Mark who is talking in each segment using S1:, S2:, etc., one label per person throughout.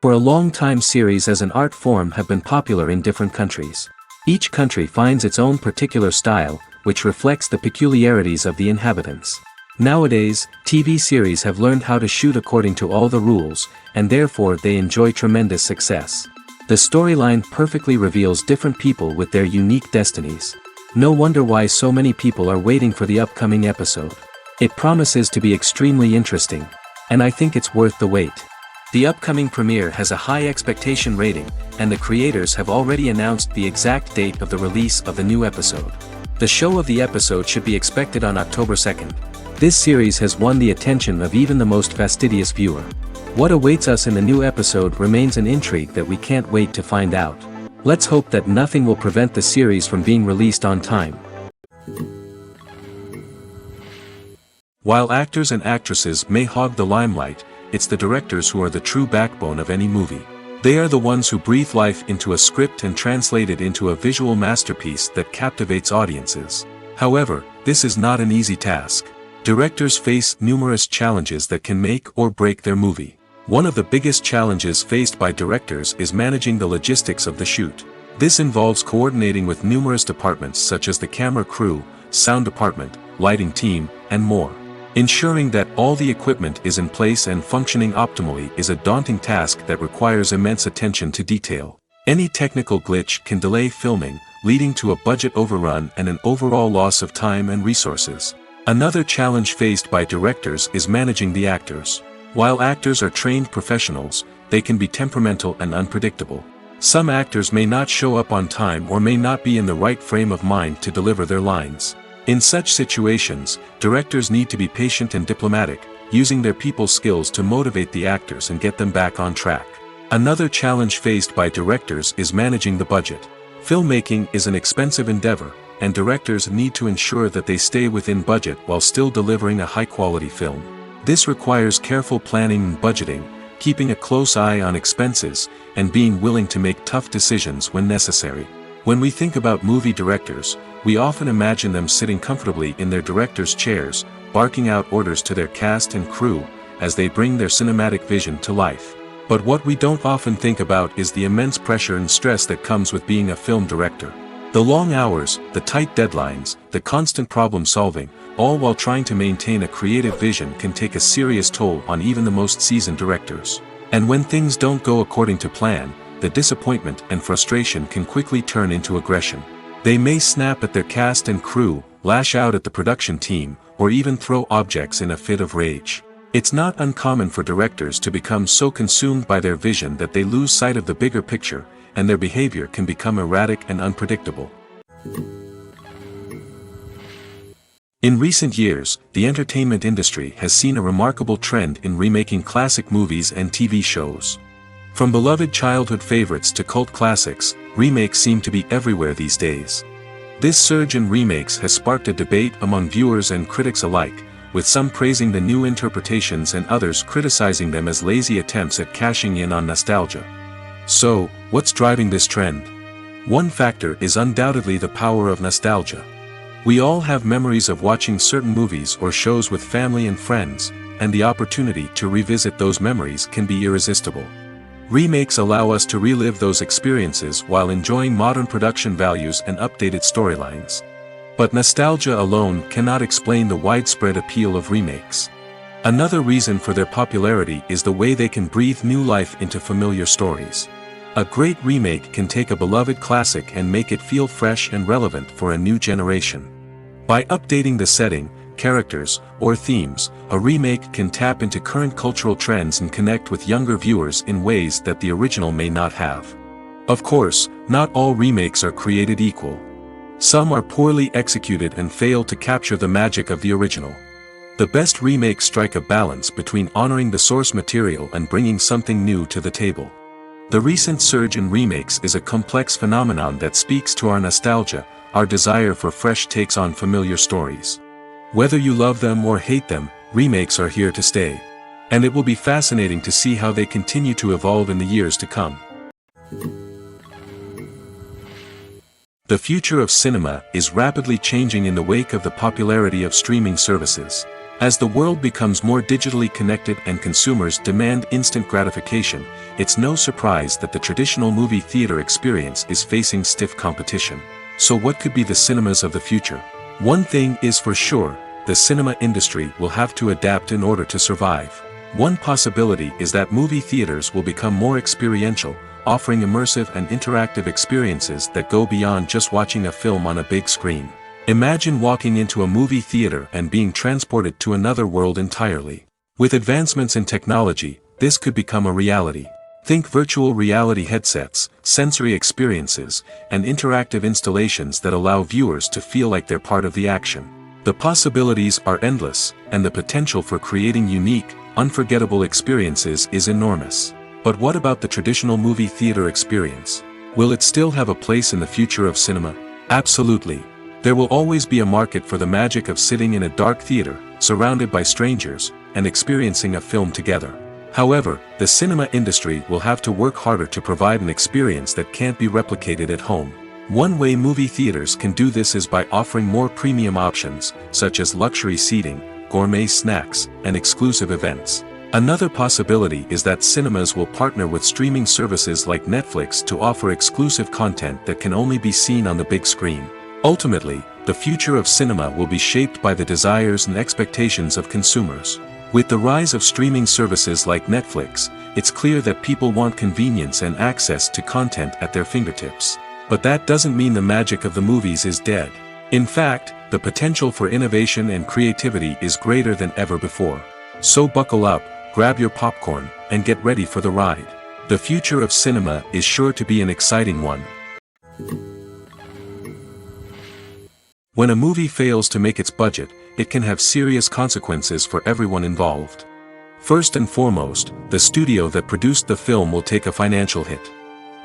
S1: For a long time series as an art form have been popular in different countries. Each country finds its own particular style, which reflects the peculiarities of the inhabitants. Nowadays, TV series have learned how to shoot according to all the rules, and therefore they enjoy tremendous success. The storyline perfectly reveals different people with their unique destinies. No wonder why so many people are waiting for the upcoming episode. It promises to be extremely interesting, and I think it's worth the wait. The upcoming premiere has a high expectation rating, and the creators have already announced the exact date of the release of the new episode. The show of the episode should be expected on October 2nd. This series has won the attention of even the most fastidious viewer. What awaits us in the new episode remains an intrigue that we can't wait to find out. Let's hope that nothing will prevent the series from being released on time.
S2: While actors and actresses may hog the limelight, it's the directors who are the true backbone of any movie. They are the ones who breathe life into a script and translate it into a visual masterpiece that captivates audiences. However, this is not an easy task. Directors face numerous challenges that can make or break their movie. One of the biggest challenges faced by directors is managing the logistics of the shoot. This involves coordinating with numerous departments such as the camera crew, sound department, lighting team, and more. Ensuring that all the equipment is in place and functioning optimally is a daunting task that requires immense attention to detail. Any technical glitch can delay filming, leading to a budget overrun and an overall loss of time and resources. Another challenge faced by directors is managing the actors. While actors are trained professionals, they can be temperamental and unpredictable. Some actors may not show up on time or may not be in the right frame of mind to deliver their lines. In such situations, directors need to be patient and diplomatic, using their people skills to motivate the actors and get them back on track. Another challenge faced by directors is managing the budget. Filmmaking is an expensive endeavor, and directors need to ensure that they stay within budget while still delivering a high-quality film. This requires careful planning and budgeting, keeping a close eye on expenses, and being willing to make tough decisions when necessary. When we think about movie directors, we often imagine them sitting comfortably in their director's chairs, barking out orders to their cast and crew, as they bring their cinematic vision to life. But what we don't often think about is the immense pressure and stress that comes with being a film director. The long hours, the tight deadlines, the constant problem solving, all while trying to maintain a creative vision can take a serious toll on even the most seasoned directors. And when things don't go according to plan, the disappointment and frustration can quickly turn into aggression. They may snap at their cast and crew, lash out at the production team, or even throw objects in a fit of rage. It's not uncommon for directors to become so consumed by their vision that they lose sight of the bigger picture, and their behavior can become erratic and unpredictable. In recent years, the entertainment industry has seen a remarkable trend in remaking classic movies and TV shows. From beloved childhood favorites to cult classics, remakes seem to be everywhere these days. This surge in remakes has sparked a debate among viewers and critics alike, with some praising the new interpretations and others criticizing them as lazy attempts at cashing in on nostalgia. So, what's driving this trend? One factor is undoubtedly the power of nostalgia. We all have memories of watching certain movies or shows with family and friends, and the opportunity to revisit those memories can be irresistible. Remakes allow us to relive those experiences while enjoying modern production values and updated storylines. But nostalgia alone cannot explain the widespread appeal of remakes. Another reason for their popularity is the way they can breathe new life into familiar stories. A great remake can take a beloved classic and make it feel fresh and relevant for a new generation. By updating the setting, characters, or themes, a remake can tap into current cultural trends and connect with younger viewers in ways that the original may not have. Of course, not all remakes are created equal. Some are poorly executed and fail to capture the magic of the original. The best remakes strike a balance between honoring the source material and bringing something new to the table. The recent surge in remakes is a complex phenomenon that speaks to our nostalgia, our desire for fresh takes on familiar stories. Whether you love them or hate them, remakes are here to stay. And it will be fascinating to see how they continue to evolve in the years to come. The future of cinema is rapidly changing in the wake of the popularity of streaming services. As the world becomes more digitally connected and consumers demand instant gratification, it's no surprise that the traditional movie theater experience is facing stiff competition. So what could be the cinemas of the future? One thing is for sure, the cinema industry will have to adapt in order to survive. One possibility is that movie theaters will become more experiential, offering immersive and interactive experiences that go beyond just watching a film on a big screen. Imagine walking into a movie theater and being transported to another world entirely. With advancements in technology, this could become a reality. Think virtual reality headsets, sensory experiences, and interactive installations that allow viewers to feel like they're part of the action. The possibilities are endless, and the potential for creating unique, unforgettable experiences is enormous. But what about the traditional movie theater experience? Will it still have a place in the future of cinema? Absolutely. There will always be a market for the magic of sitting in a dark theater, surrounded by strangers, and experiencing a film together. However, the cinema industry will have to work harder to provide an experience that can't be replicated at home. One way movie theaters can do this is by offering more premium options, such as luxury seating, gourmet snacks, and exclusive events. Another possibility is that cinemas will partner with streaming services like Netflix to offer exclusive content that can only be seen on the big screen. Ultimately, the future of cinema will be shaped by the desires and expectations of consumers. With the rise of streaming services like Netflix, it's clear that people want convenience and access to content at their fingertips. But that doesn't mean the magic of the movies is dead. In fact, the potential for innovation and creativity is greater than ever before. So buckle up, grab your popcorn, and get ready for the ride. The future of cinema is sure to be an exciting one. When a movie fails to make its budget, it can have serious consequences for everyone involved. First and foremost, the studio that produced the film will take a financial hit.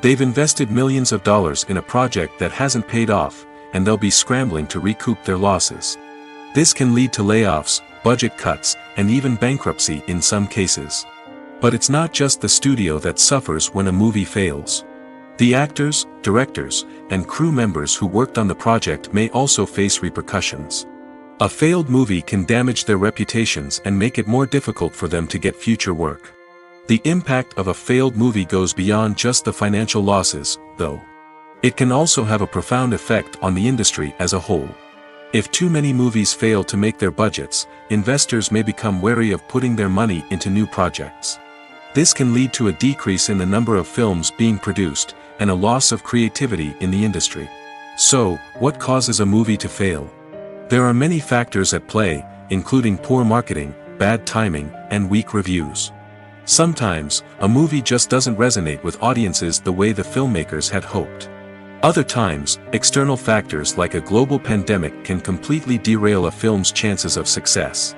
S2: They've invested millions of dollars in a project that hasn't paid off, and they'll be scrambling to recoup their losses. This can lead to layoffs, budget cuts, and even bankruptcy in some cases. But it's not just the studio that suffers when a movie fails. The actors, directors, and crew members who worked on the project may also face repercussions. A failed movie can damage their reputations and make it more difficult for them to get future work. The impact of a failed movie goes beyond just the financial losses, though. It can also have a profound effect on the industry as a whole. If too many movies fail to make their budgets, investors may become wary of putting their money into new projects. This can lead to a decrease in the number of films being produced, and a loss of creativity in the industry. So, what causes a movie to fail? There are many factors at play, including poor marketing, bad timing, and weak reviews. Sometimes, a movie just doesn't resonate with audiences the way the filmmakers had hoped. Other times, external factors like a global pandemic can completely derail a film's chances of success.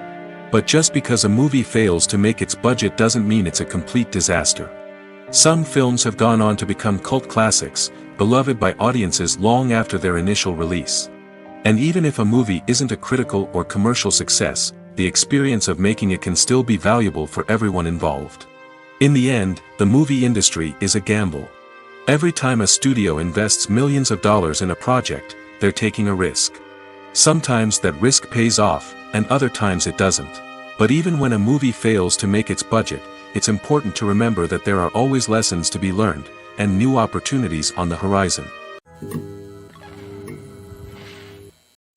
S2: But just because a movie fails to make its budget doesn't mean it's a complete disaster. Some films have gone on to become cult classics, beloved by audiences long after their initial release. And even if a movie isn't a critical or commercial success, the experience of making it can still be valuable for everyone involved. In the end, the movie industry is a gamble. Every time a studio invests millions of dollars in a project, they're taking a risk. Sometimes that risk pays off, and other times it doesn't. But even when a movie fails to make its budget, it's important to remember that there are always lessons to be learned, and new opportunities on the horizon.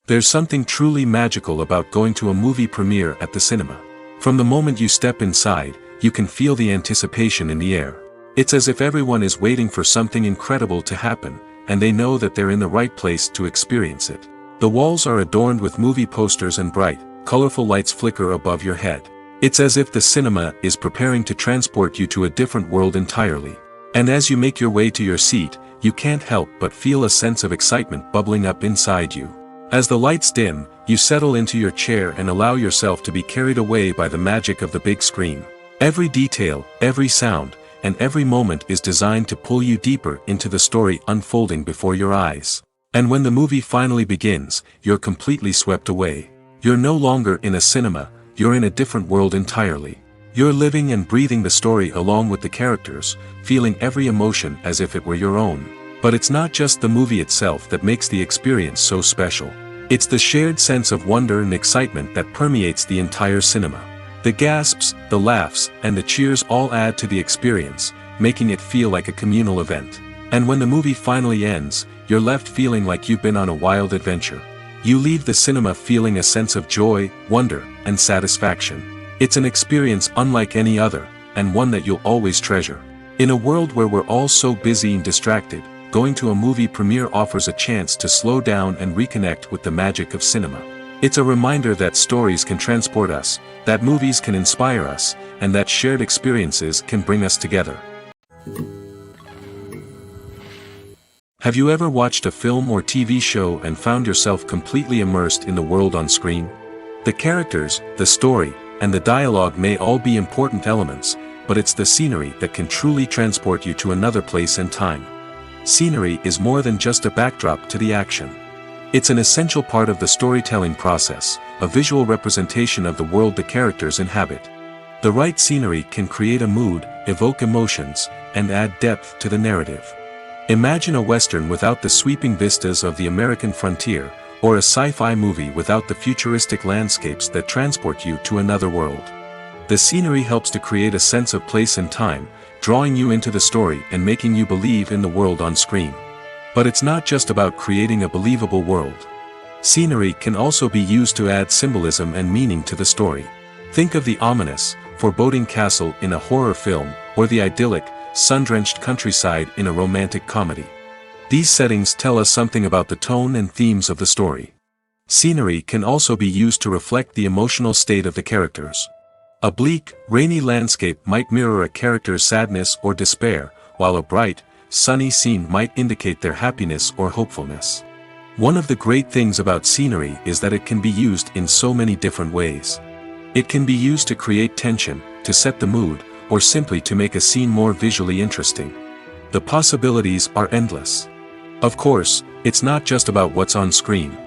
S2: There's something truly magical about going to a movie premiere at the cinema. From the moment you step inside, you can feel the anticipation in the air. It's as if everyone is waiting for something incredible to happen, and they know that they're in the right place to experience it. The walls are adorned with movie posters and bright, colorful lights flicker above your head. It's as if the cinema is preparing to transport you to a different world entirely. And as you make your way to your seat, you can't help but feel a sense of excitement bubbling up inside you. As the lights dim, you settle into your chair and allow yourself to be carried away by the magic of the big screen. Every detail, every sound, and every moment is designed to pull you deeper into the story unfolding before your eyes. And when the movie finally begins, you're completely swept away. You're no longer in a cinema, you're in a different world entirely. You're living and breathing the story along with the characters, feeling every emotion as if it were your own. But it's not just the movie itself that makes the experience so special. It's the shared sense of wonder and excitement that permeates the entire cinema. The gasps, the laughs, and the cheers all add to the experience, making it feel like a communal event. And when the movie finally ends, you're left feeling like you've been on a wild adventure. You leave the cinema feeling a sense of joy, wonder, and satisfaction. It's an experience unlike any other, and one that you'll always treasure. In a world where we're all so busy and distracted, going to a movie premiere offers a chance to slow down and reconnect with the magic of cinema. It's a reminder that stories can transport us, that movies can inspire us, and that shared experiences can bring us together. Have you ever watched a film or TV show and found yourself completely immersed in the world on screen? The characters, the story, and the dialogue may all be important elements, but it's the scenery that can truly transport you to another place and time. Scenery is more than just a backdrop to the action. It's an essential part of the storytelling process, a visual representation of the world the characters inhabit. The right scenery can create a mood, evoke emotions, and add depth to the narrative. Imagine a western without the sweeping vistas of the American frontier, or a sci-fi movie without the futuristic landscapes that transport you to another world. The scenery helps to create a sense of place and time, drawing you into the story and making you believe in the world on screen. But it's not just about creating a believable world. Scenery can also be used to add symbolism and meaning to the story. Think of the ominous, foreboding castle in a horror film, or the idyllic, sun-drenched countryside in a romantic comedy. These settings tell us something about the tone and themes of the story. Scenery can also be used to reflect the emotional state of the characters. A bleak, rainy landscape might mirror a character's sadness or despair, while a bright, sunny scene might indicate their happiness or hopefulness. One of the great things about scenery is that it can be used in so many different ways. It can be used to create tension, to set the mood, or simply to make a scene more visually interesting. The possibilities are endless. Of course, it's not just about what's on screen.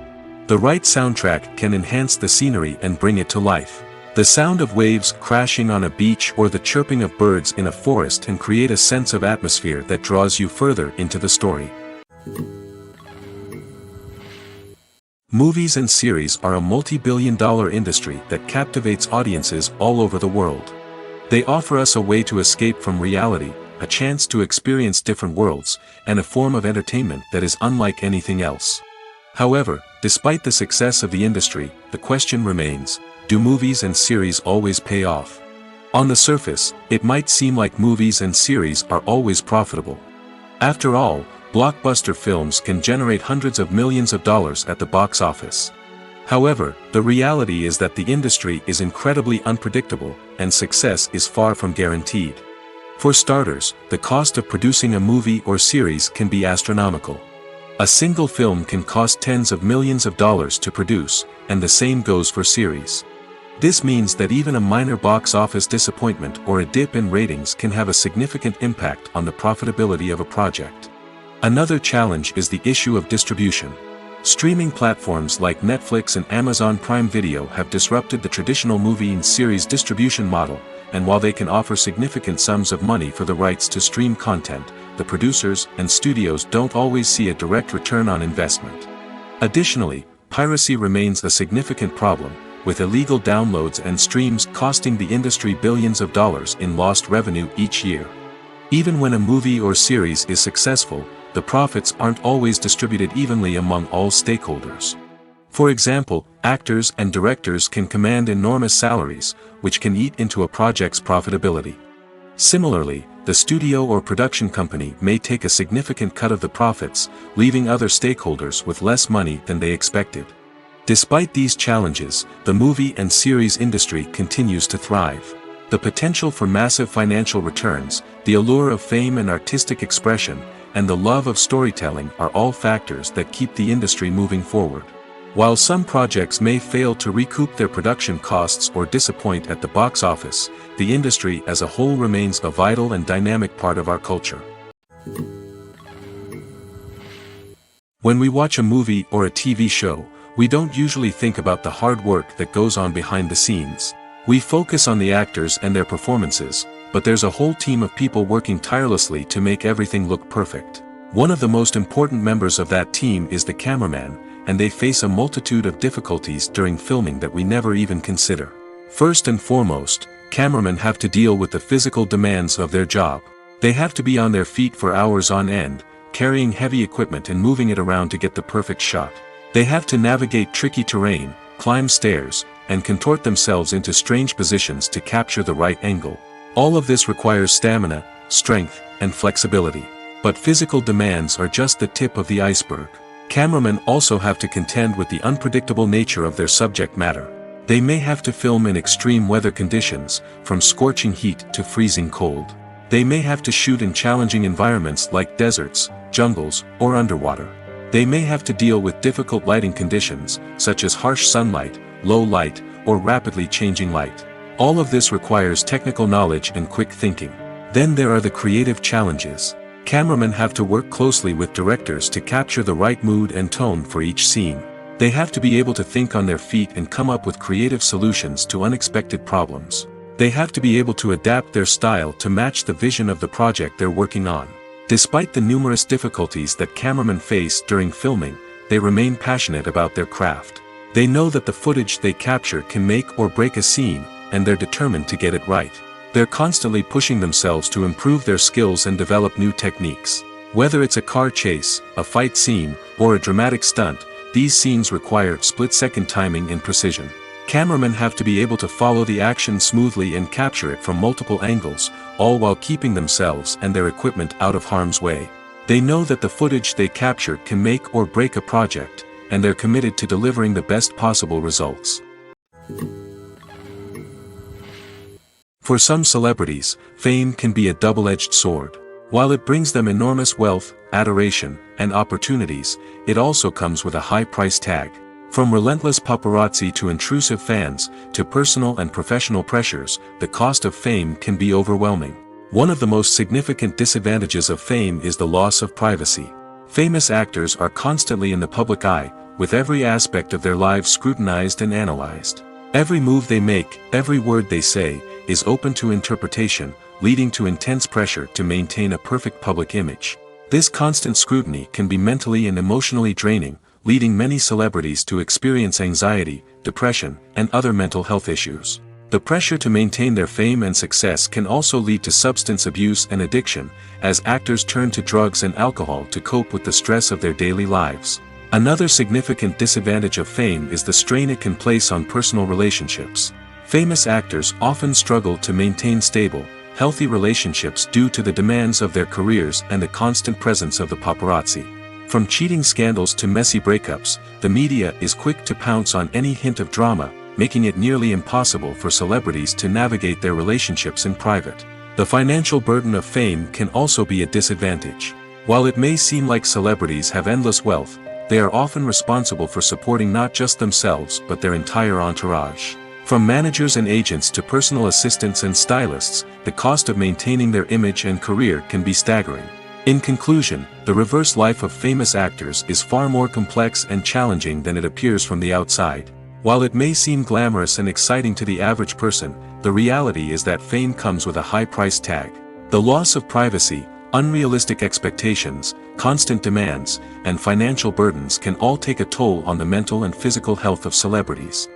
S2: The right soundtrack can enhance the scenery and bring it to life. The sound of waves crashing on a beach or the chirping of birds in a forest can create a sense of atmosphere that draws you further into the story. Movies and series are a multi-billion-dollar industry that captivates audiences all over the world. They offer us a way to escape from reality, a chance to experience different worlds, and a form of entertainment that is unlike anything else. However, despite the success of the industry, the question remains: do movies and series always pay off? On the surface, it might seem like movies and series are always profitable. After all, blockbuster films can generate hundreds of millions of dollars at the box office. However, the reality is that the industry is incredibly unpredictable, and success is far from guaranteed. For starters, the cost of producing a movie or series can be astronomical. A single film can cost tens of millions of dollars to produce, and the same goes for series. This means that even a minor box office disappointment or a dip in ratings can have a significant impact on the profitability of a project. Another challenge is the issue of distribution. Streaming platforms like Netflix and Amazon Prime Video have disrupted the traditional movie and series distribution model, and while they can offer significant sums of money for the rights to stream content, the producers and studios don't always see a direct return on investment. Additionally, piracy remains a significant problem, with illegal downloads and streams costing the industry billions of dollars in lost revenue each year. Even when a movie or series is successful, the profits aren't always distributed evenly among all stakeholders. For example, actors and directors can command enormous salaries, which can eat into a project's profitability. Similarly, the studio or production company may take a significant cut of the profits, leaving other stakeholders with less money than they expected. Despite these challenges, the movie and series industry continues to thrive. The potential for massive financial returns, the allure of fame and artistic expression, and the love of storytelling are all factors that keep the industry moving forward. While some projects may fail to recoup their production costs or disappoint at the box office, the industry as a whole remains a vital and dynamic part of our culture. When we watch a movie or a TV show, we don't usually think about the hard work that goes on behind the scenes. We focus on the actors and their performances, but there's a whole team of people working tirelessly to make everything look perfect. One of the most important members of that team is the cameraman, and they face a multitude of difficulties during filming that we never even consider. First and foremost, cameramen have to deal with the physical demands of their job. They have to be on their feet for hours on end, carrying heavy equipment and moving it around to get the perfect shot. They have to navigate tricky terrain, climb stairs, and contort themselves into strange positions to capture the right angle. All of this requires stamina, strength, and flexibility. But physical demands are just the tip of the iceberg. Cameramen also have to contend with the unpredictable nature of their subject matter. They may have to film in extreme weather conditions, from scorching heat to freezing cold. They may have to shoot in challenging environments like deserts, jungles, or underwater. They may have to deal with difficult lighting conditions, such as harsh sunlight, low light, or rapidly changing light. All of this requires technical knowledge and quick thinking. Then there are the creative challenges. Cameramen have to work closely with directors to capture the right mood and tone for each scene. They have to be able to think on their feet and come up with creative solutions to unexpected problems. They have to be able to adapt their style to match the vision of the project they're working on. Despite the numerous difficulties that cameramen face during filming, they remain passionate about their craft. They know that the footage they capture can make or break a scene, and they're determined to get it right. They're constantly pushing themselves to improve their skills and develop new techniques. Whether it's a car chase, a fight scene, or a dramatic stunt, these scenes require split-second timing and precision. Cameramen have to be able to follow the action smoothly and capture it from multiple angles, all while keeping themselves and their equipment out of harm's way. They know that the footage they capture can make or break a project, and they're committed to delivering the best possible results. For some celebrities, fame can be a double-edged sword. While it brings them enormous wealth, adoration, and opportunities, it also comes with a high price tag. From relentless paparazzi to intrusive fans, to personal and professional pressures, the cost of fame can be overwhelming. One of the most significant disadvantages of fame is the loss of privacy. Famous actors are constantly in the public eye, with every aspect of their lives scrutinized and analyzed. Every move they make, every word they say, is open to interpretation, leading to intense pressure to maintain a perfect public image. This constant scrutiny can be mentally and emotionally draining, leading many celebrities to experience anxiety, depression, and other mental health issues. The pressure to maintain their fame and success can also lead to substance abuse and addiction, as actors turn to drugs and alcohol to cope with the stress of their daily lives. Another significant disadvantage of fame is the strain it can place on personal relationships. Famous actors often struggle to maintain stable, healthy relationships due to the demands of their careers and the constant presence of the paparazzi. From cheating scandals to messy breakups, the media is quick to pounce on any hint of drama, making it nearly impossible for celebrities to navigate their relationships in private. The financial burden of fame can also be a disadvantage. While it may seem like celebrities have endless wealth, they are often responsible for supporting not just themselves but their entire entourage. From managers and agents to personal assistants and stylists, the cost of maintaining their image and career can be staggering. In conclusion, the reverse life of famous actors is far more complex and challenging than it appears from the outside. While it may seem glamorous and exciting to the average person, the reality is that fame comes with a high price tag. The loss of privacy, unrealistic expectations, constant demands, and financial burdens can all take a toll on the mental and physical health of celebrities.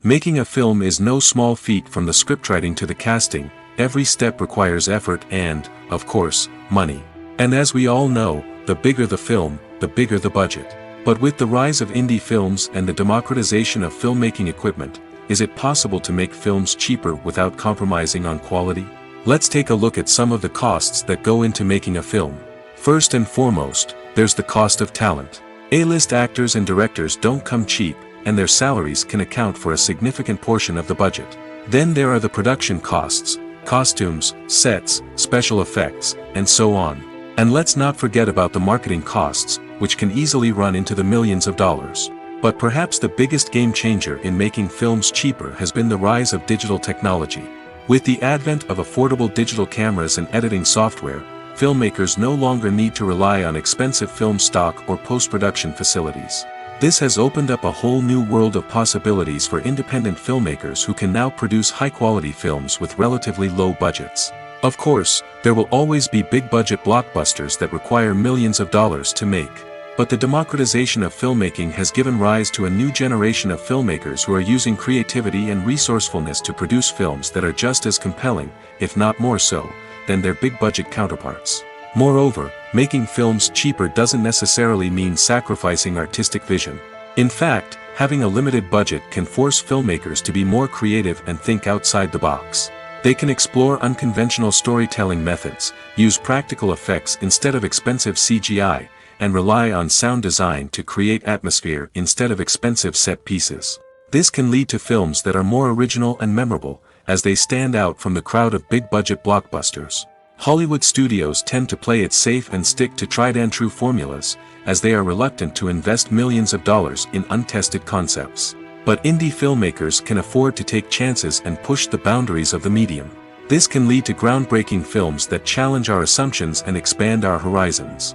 S2: Making a film is no small feat. From the scriptwriting to the casting, every step requires effort and, of course, money. And as we all know, the bigger the film, the bigger the budget. But with the rise of indie films and the democratization of filmmaking equipment, is it possible to make films cheaper without compromising on quality? Let's take a look at some of the costs that go into making a film. First and foremost, there's the cost of talent. A-list actors and directors don't come cheap, and their salaries can account for a significant portion of the budget. Then there are the production costs, costumes, sets, special effects, and so on. And let's not forget about the marketing costs, which can easily run into the millions of dollars. But perhaps the biggest game changer in making films cheaper has been the rise of digital technology. With the advent of affordable digital cameras and editing software, filmmakers no longer need to rely on expensive film stock or post-production facilities. This has opened up a whole new world of possibilities for independent filmmakers who can now produce high-quality films with relatively low budgets. Of course, there will always be big-budget blockbusters that require millions of dollars to make. But the democratization of filmmaking has given rise to a new generation of filmmakers who are using creativity and resourcefulness to produce films that are just as compelling, if not more so, than their big-budget counterparts. Moreover, making films cheaper doesn't necessarily mean sacrificing artistic vision. In fact, having a limited budget can force filmmakers to be more creative and think outside the box. They can explore unconventional storytelling methods, use practical effects instead of expensive CGI, and rely on sound design to create atmosphere instead of expensive set pieces. This can lead to films that are more original and memorable, as they stand out from the crowd of big-budget blockbusters. Hollywood studios tend to play it safe and stick to tried-and-true formulas, as they are reluctant to invest millions of dollars in untested concepts. But indie filmmakers can afford to take chances and push the boundaries of the medium. This can lead to groundbreaking films that challenge our assumptions and expand our horizons.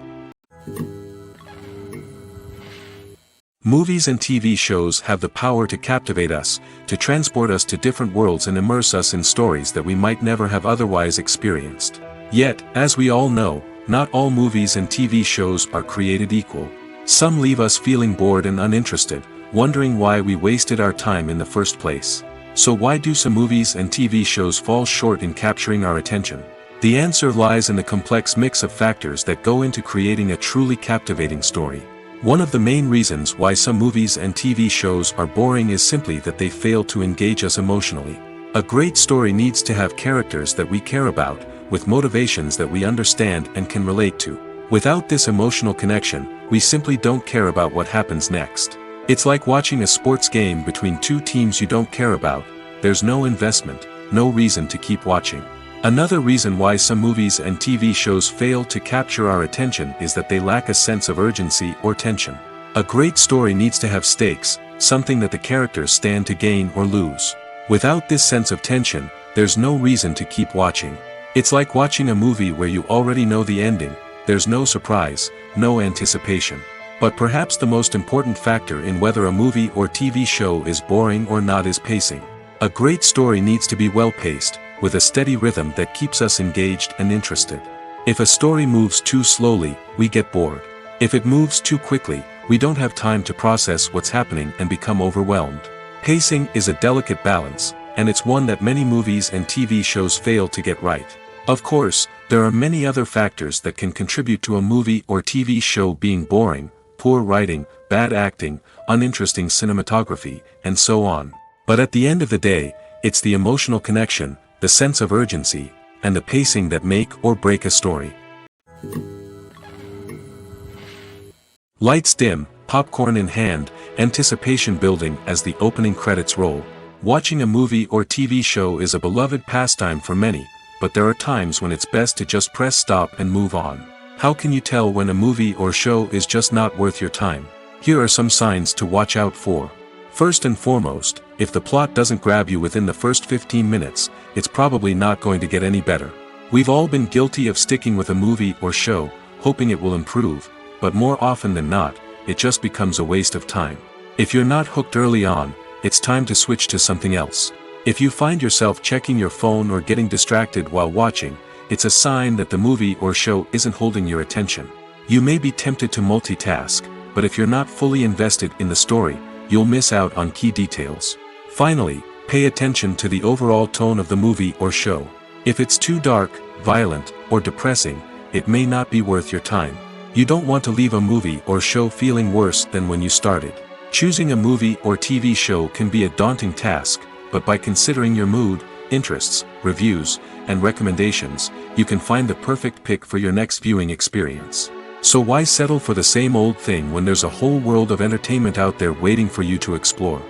S2: Movies and TV shows have the power to captivate us, to transport us to different worlds and immerse us in stories that we might never have otherwise experienced. Yet, as we all know, not all movies and TV shows are created equal. Some leave us feeling bored and uninterested, wondering why we wasted our time in the first place. So why do some movies and TV shows fall short in capturing our attention? The answer lies in the complex mix of factors that go into creating a truly captivating story. One of the main reasons why some movies and TV shows are boring is simply that they fail to engage us emotionally. A great story needs to have characters that we care about, with motivations that we understand and can relate to. Without this emotional connection, we simply don't care about what happens next. It's like watching a sports game between two teams you don't care about. There's no investment, no reason to keep watching. Another reason why some movies and TV shows fail to capture our attention is that they lack a sense of urgency or tension. A great story needs to have stakes, something that the characters stand to gain or lose. Without this sense of tension, there's no reason to keep watching. It's like watching a movie where you already know the ending. There's no surprise, no anticipation. But perhaps the most important factor in whether a movie or TV show is boring or not is pacing. A great story needs to be well-paced, with a steady rhythm that keeps us engaged and interested. If a story moves too slowly, we get bored. If it moves too quickly, we don't have time to process what's happening and become overwhelmed. Pacing is a delicate balance, and it's one that many movies and TV shows fail to get right. Of course, there are many other factors that can contribute to a movie or TV show being boring: poor writing, bad acting, uninteresting cinematography, and so on. But at the end of the day, it's the emotional connection, the sense of urgency, and the pacing that make or break a story. Lights dim, popcorn in hand, anticipation building as the opening credits roll. Watching a movie or TV show is a beloved pastime for many, but there are times when it's best to just press stop and move on. How can you tell when a movie or show is just not worth your time? Here are some signs to watch out for. First and foremost, if the plot doesn't grab you within the first 15 minutes, it's probably not going to get any better. We've all been guilty of sticking with a movie or show, hoping it will improve, but more often than not, it just becomes a waste of time. If you're not hooked early on, it's time to switch to something else. If you find yourself checking your phone or getting distracted while watching, it's a sign that the movie or show isn't holding your attention. You may be tempted to multitask, but if you're not fully invested in the story, you'll miss out on key details. Finally, pay attention to the overall tone of the movie or show. If it's too dark, violent, or depressing, it may not be worth your time. You don't want to leave a movie or show feeling worse than when you started. Choosing a movie or TV show can be a daunting task, but by considering your mood, interests, reviews, and recommendations, you can find the perfect pick for your next viewing experience. So why settle for the same old thing when there's a whole world of entertainment out there waiting for you to explore?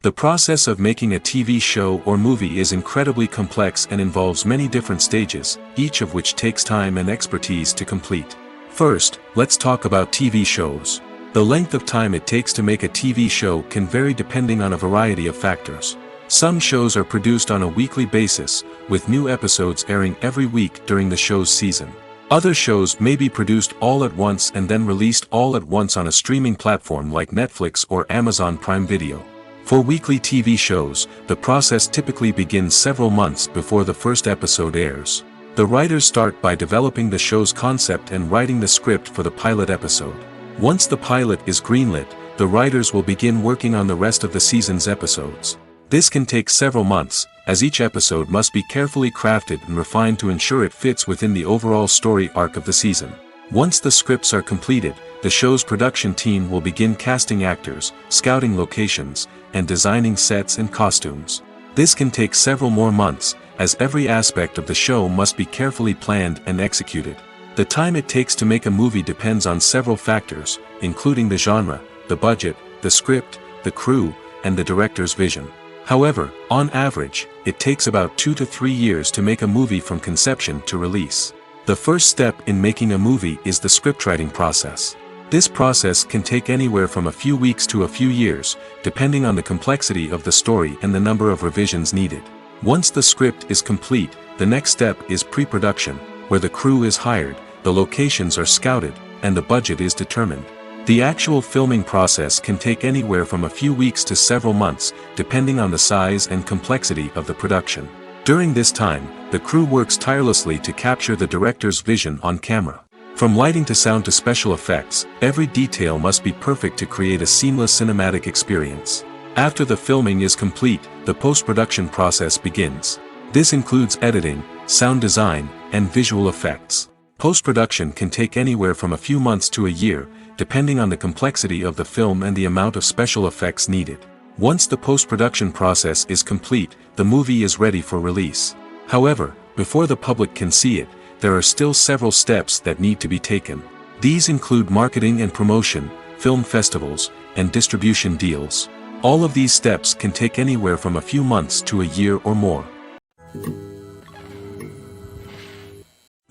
S2: The process of making a TV show or movie is incredibly complex and involves many different stages, each of which takes time and expertise to complete. First, let's talk about TV shows. The length of time it takes to make a TV show can vary depending on a variety of factors. Some shows are produced on a weekly basis, with new episodes airing every week during the show's season. Other shows may be produced all at once and then released all at once on a streaming platform like Netflix or Amazon Prime Video. For weekly TV shows, the process typically begins several months before the first episode airs. The writers start by developing the show's concept and writing the script for the pilot episode. Once the pilot is greenlit, the writers will begin working on the rest of the season's episodes. This can take several months, as each episode must be carefully crafted and refined to ensure it fits within the overall story arc of the season. Once the scripts are completed, the show's production team will begin casting actors, scouting locations, and designing sets and costumes. This can take several more months, as every aspect of the show must be carefully planned and executed. The time it takes to make a movie depends on several factors, including the genre, the budget, the script, the crew, and the director's vision. However, on average, it takes about 2 to 3 years to make a movie from conception to release. The first step in making a movie is the scriptwriting process. This process can take anywhere from a few weeks to a few years, depending on the complexity of the story and the number of revisions needed. Once the script is complete, the next step is pre-production, where the crew is hired, the locations are scouted, and the budget is determined. The actual filming process can take anywhere from a few weeks to several months, depending on the size and complexity of the production. During this time, the crew works tirelessly to capture the director's vision on camera. From lighting to sound to special effects, every detail must be perfect to create a seamless cinematic experience. After the filming is complete, the post-production process begins. This includes editing, sound design, and visual effects. Post-production can take anywhere from a few months to a year, depending on the complexity of the film and the amount of special effects needed. Once the post-production process is complete, the movie is ready for release. However, before the public can see it, there are still several steps that need to be taken. These include marketing and promotion, film festivals, and distribution deals. All of these steps can take anywhere from a few months to a year or more.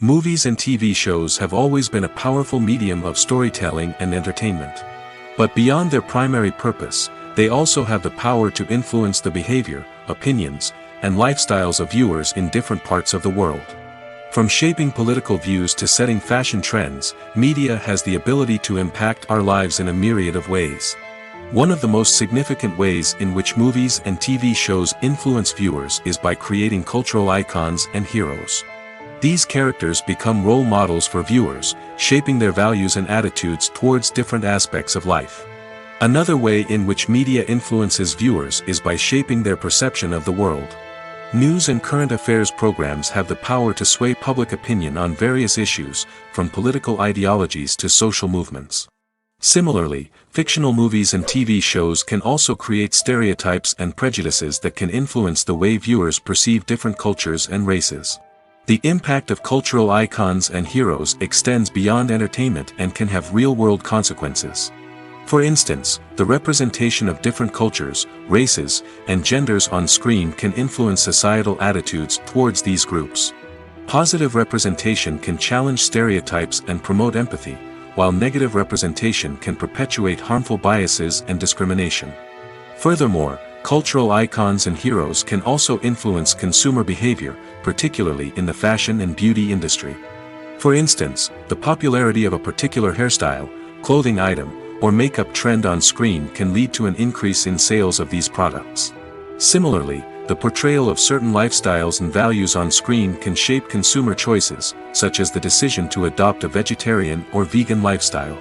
S2: Movies and TV shows have always been a powerful medium of storytelling and entertainment. But beyond their primary purpose, they also have the power to influence the behavior, opinions, and lifestyles of viewers in different parts of the world. From shaping political views to setting fashion trends, media has the ability to impact our lives in a myriad of ways. One of the most significant ways in which movies and TV shows influence viewers is by creating cultural icons and heroes. These characters become role models for viewers, shaping their values and attitudes towards different aspects of life. Another way in which media influences viewers is by shaping their perception of the world. News and current affairs programs have the power to sway public opinion on various issues, from political ideologies to social movements. Similarly, fictional movies and TV shows can also create stereotypes and prejudices that can influence the way viewers perceive different cultures and races. The impact of cultural icons and heroes extends beyond entertainment and can have real-world consequences. For instance, the representation of different cultures, races, and genders on screen can influence societal attitudes towards these groups. Positive representation can challenge stereotypes and promote empathy, while negative representation can perpetuate harmful biases and discrimination. Furthermore, cultural icons and heroes can also influence consumer behavior, particularly in the fashion and beauty industry. For instance, the popularity of a particular hairstyle, clothing item, or makeup trend on screen can lead to an increase in sales of these products. Similarly, the portrayal of certain lifestyles and values on screen can shape consumer choices, such as the decision to adopt a vegetarian or vegan lifestyle.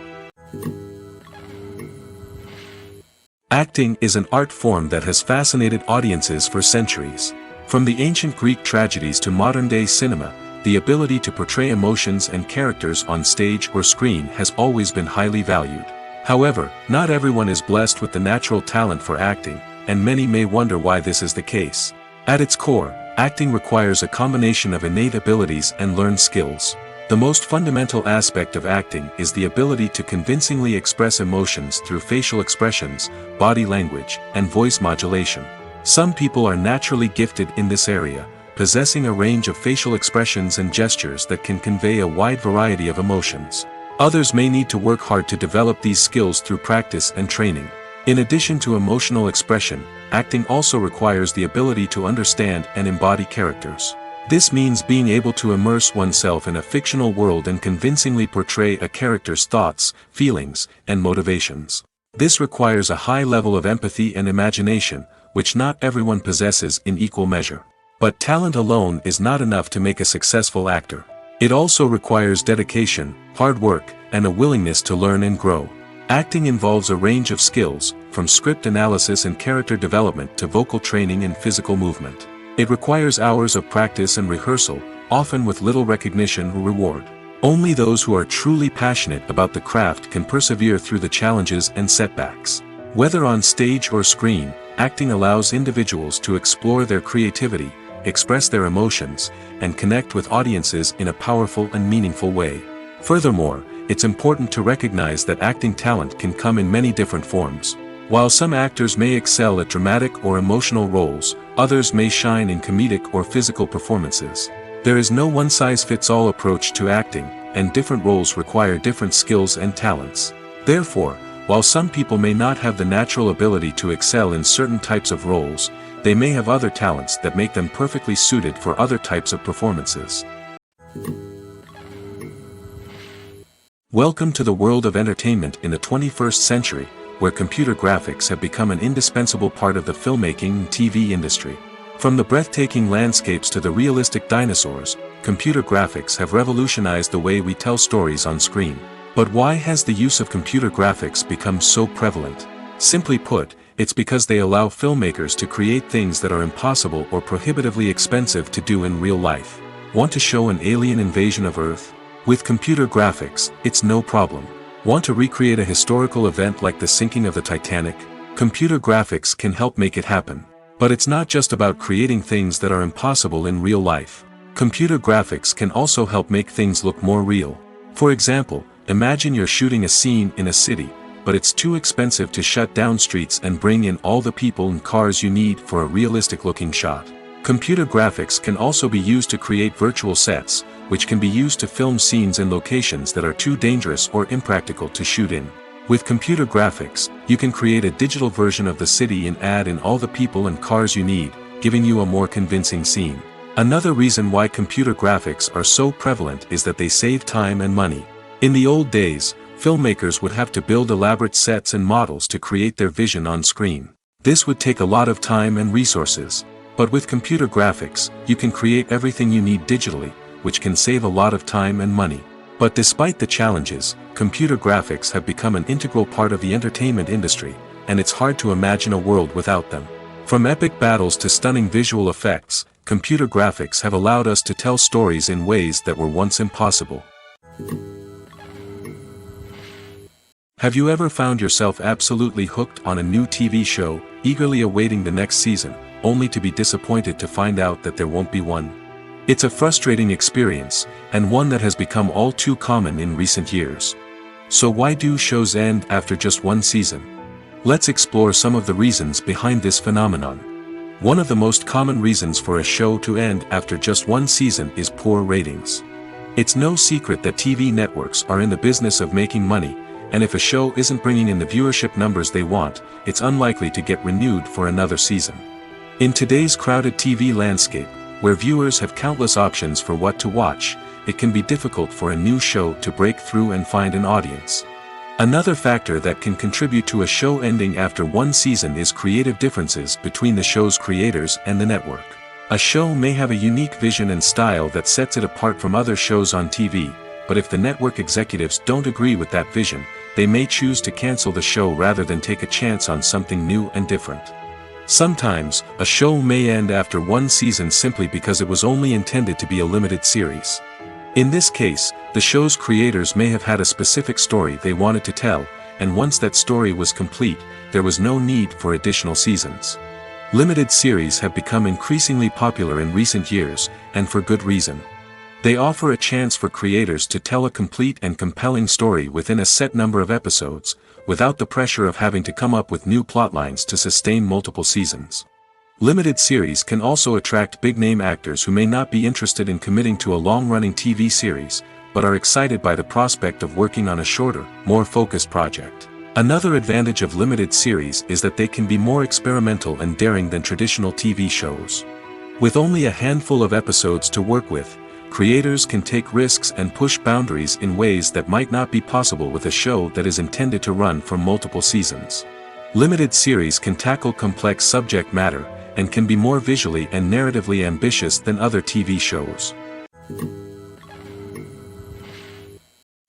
S2: Acting is an art form that has fascinated audiences for centuries. From the ancient Greek tragedies to modern-day cinema, the ability to portray emotions and characters on stage or screen has always been highly valued. However, not everyone is blessed with the natural talent for acting, and many may wonder why this is the case. At its core, acting requires a combination of innate abilities and learned skills. The most fundamental aspect of acting is the ability to convincingly express emotions through facial expressions, body language, and voice modulation. Some people are naturally gifted in this area, possessing a range of facial expressions and gestures that can convey a wide variety of emotions. Others may need to work hard to develop these skills through practice and training. In addition to emotional expression, acting also requires the ability to understand and embody characters. This means being able to immerse oneself in a fictional world and convincingly portray a character's thoughts, feelings, and motivations. This requires a high level of empathy and imagination, which not everyone possesses in equal measure. But talent alone is not enough to make a successful actor. It also requires dedication, hard work, and a willingness to learn and grow. Acting involves a range of skills, from script analysis and character development to vocal training and physical movement. It requires hours of practice and rehearsal, often with little recognition or reward. Only those who are truly passionate about the craft can persevere through the challenges and setbacks. Whether on stage or screen, acting allows individuals to explore their creativity, express their emotions, and connect with audiences in a powerful and meaningful way. Furthermore, it's important to recognize that acting talent can come in many different forms. While some actors may excel at dramatic or emotional roles, others may shine in comedic or physical performances. There is no one-size-fits-all approach to acting, and different roles require different skills and talents. Therefore, while some people may not have the natural ability to excel in certain types of roles, they may have other talents that make them perfectly suited for other types of performances. Welcome to the world of entertainment in the 21st century, where computer graphics have become an indispensable part of the filmmaking and TV industry. From the breathtaking landscapes to the realistic dinosaurs, computer graphics have revolutionized the way we tell stories on screen. But why has the use of computer graphics become so prevalent? Simply put, it's because they allow filmmakers to create things that are impossible or prohibitively expensive to do in real life. Want to show an alien invasion of Earth? With computer graphics, it's no problem. Want to recreate a historical event like the sinking of the Titanic? Computer graphics can help make it happen. But it's not just about creating things that are impossible in real life. Computer graphics can also help make things look more real. For example, imagine you're shooting a scene in a city, but it's too expensive to shut down streets and bring in all the people and cars you need for a realistic-looking shot. Computer graphics can also be used to create virtual sets, which can be used to film scenes in locations that are too dangerous or impractical to shoot in. With computer graphics, you can create a digital version of the city and add in all the people and cars you need, giving you a more convincing scene. Another reason why computer graphics are so prevalent is that they save time and money. In the old days, filmmakers would have to build elaborate sets and models to create their vision on screen. This would take a lot of time and resources. But with computer graphics, you can create everything you need digitally, which can save a lot of time and money. But despite the challenges, computer graphics have become an integral part of the entertainment industry, and it's hard to imagine a world without them. From epic battles to stunning visual effects, computer graphics have allowed us to tell stories in ways that were once impossible. Have you ever found yourself absolutely hooked on a new TV show, eagerly awaiting the next season, only to be disappointed to find out that there won't be one? It's a frustrating experience, and one that has become all too common in recent years. So why do shows end after just one season? Let's explore some of the reasons behind this phenomenon. One of the most common reasons for a show to end after just one season is poor ratings. It's no secret that TV networks are in the business of making money, and if a show isn't bringing in the viewership numbers they want, it's unlikely to get renewed for another season. In today's crowded TV landscape, where viewers have countless options for what to watch, it can be difficult for a new show to break through and find an audience. Another factor that can contribute to a show ending after one season is creative differences between the show's creators and the network. A show may have a unique vision and style that sets it apart from other shows on TV, but if the network executives don't agree with that vision, they may choose to cancel the show rather than take a chance on something new and different. Sometimes, a show may end after one season simply because it was only intended to be a limited series. In this case, the show's creators may have had a specific story they wanted to tell, and once that story was complete, there was no need for additional seasons. Limited series have become increasingly popular in recent years, and for good reason. They offer a chance for creators to tell a complete and compelling story within a set number of episodes, without the pressure of having to come up with new plotlines to sustain multiple seasons. Limited series can also attract big-name actors who may not be interested in committing to a long-running TV series, but are excited by the prospect of working on a shorter, more focused project. Another advantage of limited series is that they can be more experimental and daring than traditional TV shows. With only a handful of episodes to work with, creators can take risks and push boundaries in ways that might not be possible with a show that is intended to run for multiple seasons. Limited series can tackle complex subject matter, and can be more visually and narratively ambitious than other TV shows.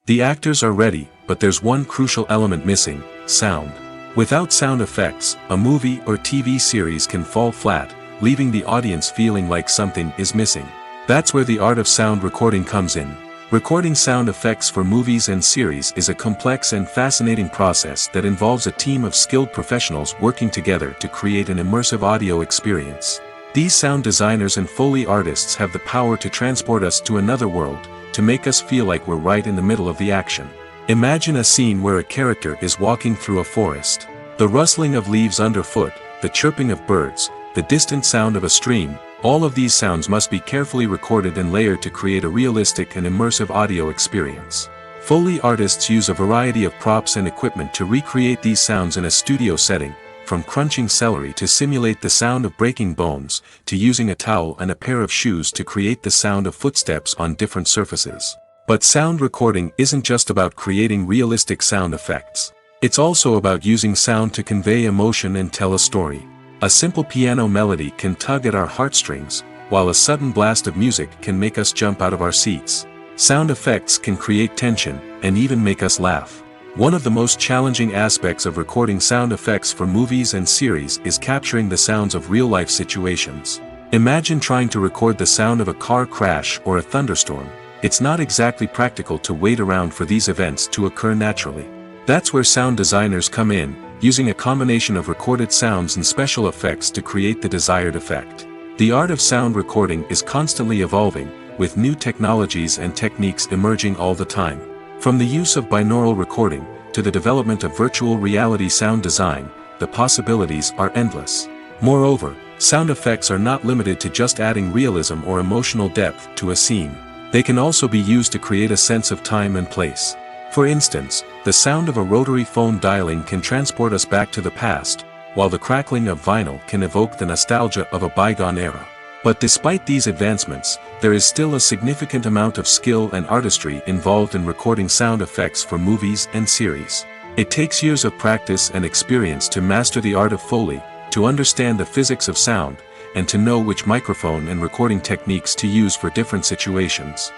S2: The actors are ready, but there's one crucial element missing: sound. Without sound effects, a movie or TV series can fall flat, leaving the audience feeling like something is missing. That's where the art of sound recording comes in. Recording sound effects for movies and series is a complex and fascinating process that involves a team of skilled professionals working together to create an immersive audio experience. These sound designers and Foley artists have the power to transport us to another world, to make us feel like we're right in the middle of the action. Imagine a scene where a character is walking through a forest. The rustling of leaves underfoot, the chirping of birds, the distant sound of a stream, all of these sounds must be carefully recorded and layered to create a realistic and immersive audio experience. Foley artists use a variety of props and equipment to recreate these sounds in a studio setting, from crunching celery to simulate the sound of breaking bones, to using a towel and a pair of shoes to create the sound of footsteps on different surfaces. But sound recording isn't just about creating realistic sound effects. It's also about using sound to convey emotion and tell a story. A simple piano melody can tug at our heartstrings, while a sudden blast of music can make us jump out of our seats. Sound effects can create tension, and even make us laugh. One of the most challenging aspects of recording sound effects for movies and series is capturing the sounds of real-life situations. Imagine trying to record the sound of a car crash or a thunderstorm. It's not exactly practical to wait around for these events to occur naturally. That's where sound designers come in, using a combination of recorded sounds and special effects to create the desired effect. The art of sound recording is constantly evolving, with new technologies and techniques emerging all the time. From the use of binaural recording, to the development of virtual reality sound design, the possibilities are endless. Moreover, sound effects are not limited to just adding realism or emotional depth to a scene. They can also be used to create a sense of time and place. For instance, the sound of a rotary phone dialing can transport us back to the past, while the crackling of vinyl can evoke the nostalgia of a bygone era. But despite these advancements, there is still a significant amount of skill and artistry involved in recording sound effects for movies and series. It takes years of practice and experience to master the art of Foley, to understand the physics of sound, and to know which microphone and recording techniques to use for different situations.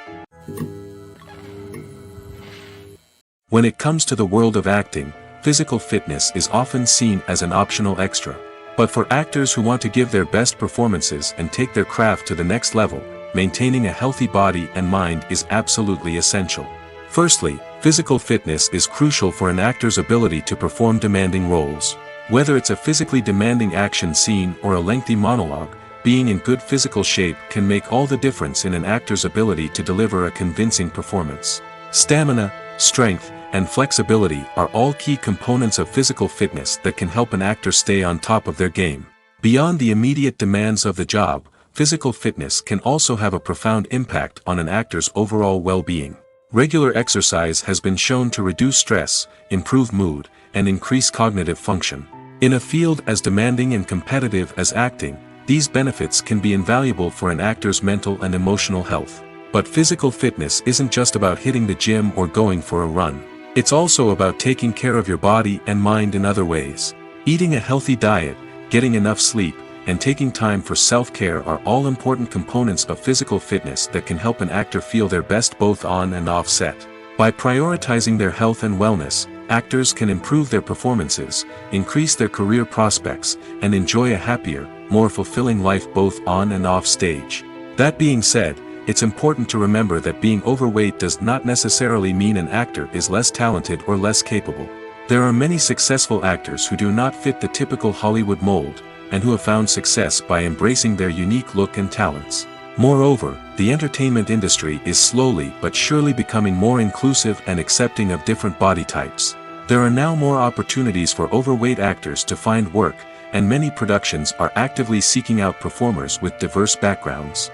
S2: When it comes to the world of acting, physical fitness is often seen as an optional extra. But for actors who want to give their best performances and take their craft to the next level, maintaining a healthy body and mind is absolutely essential. Firstly, physical fitness is crucial for an actor's ability to perform demanding roles. Whether it's a physically demanding action scene or a lengthy monologue, being in good physical shape can make all the difference in an actor's ability to deliver a convincing performance. Stamina, strength, and flexibility are all key components of physical fitness that can help an actor stay on top of their game. Beyond the immediate demands of the job, physical fitness can also have a profound impact on an actor's overall well-being. Regular exercise has been shown to reduce stress, improve mood, and increase cognitive function. In a field as demanding and competitive as acting, these benefits can be invaluable for an actor's mental and emotional health. But physical fitness isn't just about hitting the gym or going for a run. It's also about taking care of your body and mind in other ways. Eating a healthy diet, getting enough sleep, and taking time for self-care are all important components of physical fitness that can help an actor feel their best both on and off set. By prioritizing their health and wellness, actors can improve their performances, increase their career prospects, and enjoy a happier, more fulfilling life both on and off stage. That being said, it's important to remember that being overweight does not necessarily mean an actor is less talented or less capable. There are many successful actors who do not fit the typical Hollywood mold, and who have found success by embracing their unique look and talents. Moreover, the entertainment industry is slowly but surely becoming more inclusive and accepting of different body types. There are now more opportunities for overweight actors to find work, and many productions are actively seeking out performers with diverse backgrounds.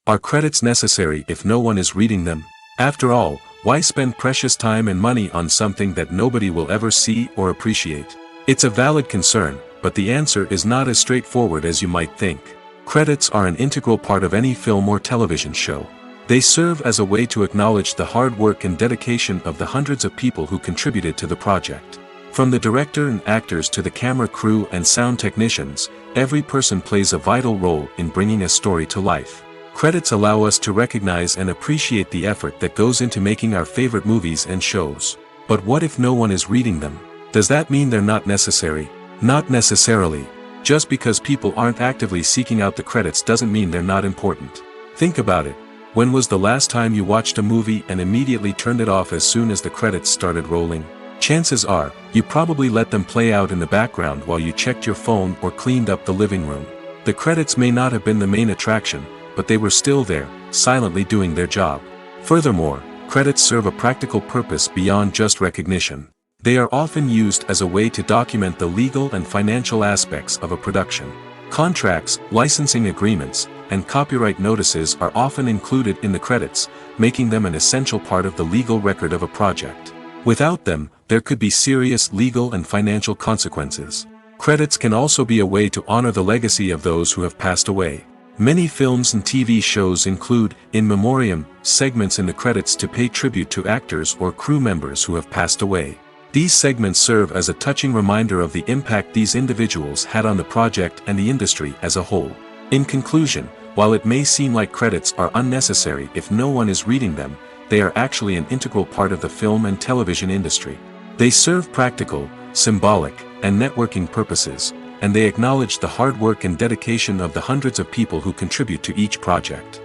S2: Are credits necessary if no one is reading them? After all, why spend precious time and money on something that nobody will ever see or appreciate? It's a valid concern, but the answer is not as straightforward as you might think. Credits are an integral part of any film or television show. They serve as a way to acknowledge the hard work and dedication of the hundreds of people who contributed to the project. From the director and actors to the camera crew and sound technicians, every person plays a vital role in bringing a story to life. Credits allow us to recognize and appreciate the effort that goes into making our favorite movies and shows. But what if no one is reading them? Does that mean they're not necessary? Not necessarily. Just because people aren't actively seeking out the credits doesn't mean they're not important. Think about it. When was the last time you watched a movie and immediately turned it off as soon as the credits started rolling? Chances are, you probably let them play out in the background while you checked your phone or cleaned up the living room. The credits may not have been the main attraction, but they were still there, silently doing their job. Furthermore, credits serve a practical purpose beyond just recognition. They are often used as a way to document the legal and financial aspects of a production. Contracts, licensing agreements, and copyright notices are often included in the credits, making them an essential part of the legal record of a project. Without them, there could be serious legal and financial consequences. Credits can also be a way to honor the legacy of those who have passed away. Many films and TV shows include, in memoriam, segments in the credits to pay tribute to actors or crew members who have passed away. These segments serve as a touching reminder of the impact these individuals had on the project and the industry as a whole. In conclusion, while it may seem like credits are unnecessary if no one is reading them, they are actually an integral part of the film and television industry. They serve practical, symbolic, and networking purposes, and they acknowledge the hard work and dedication of the hundreds of people who contribute to each project.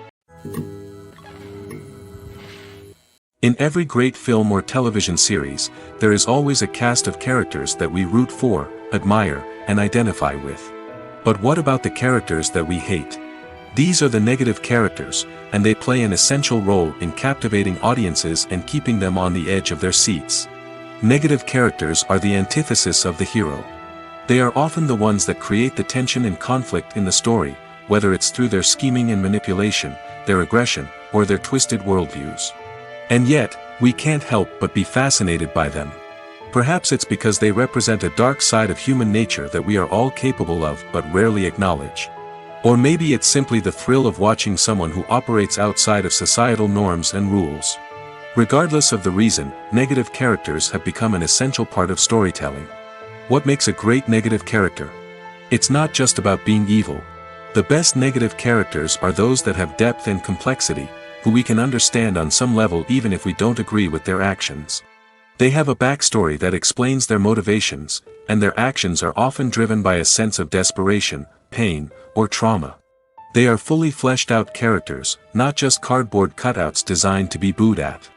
S2: In every great film or television series, there is always a cast of characters that we root for, admire, and identify with. But what about the characters that we hate? These are the negative characters, and they play an essential role in captivating audiences and keeping them on the edge of their seats. Negative characters are the antithesis of the hero. They are often the ones that create the tension and conflict in the story, whether it's through their scheming and manipulation, their aggression, or their twisted worldviews. And yet, we can't help but be fascinated by them. Perhaps it's because they represent a dark side of human nature that we are all capable of but rarely acknowledge. Or maybe it's simply the thrill of watching someone who operates outside of societal norms and rules. Regardless of the reason, negative characters have become an essential part of storytelling. What makes a great negative character? It's not just about being evil. The best negative characters are those that have depth and complexity, who we can understand on some level even if we don't agree with their actions. They have a backstory that explains their motivations, and their actions are often driven by a sense of desperation, pain, or trauma. They are fully fleshed out characters, not just cardboard cutouts designed to be booed at.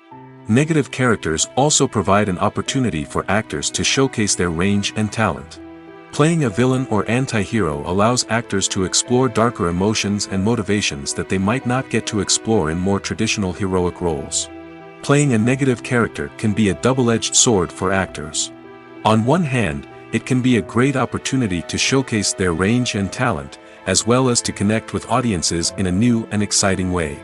S2: Negative characters also provide an opportunity for actors to showcase their range and talent. Playing a villain or anti-hero allows actors to explore darker emotions and motivations that they might not get to explore in more traditional heroic roles. Playing a negative character can be a double-edged sword for actors. On one hand, it can be a great opportunity to showcase their range and talent, as well as to connect with audiences in a new and exciting way.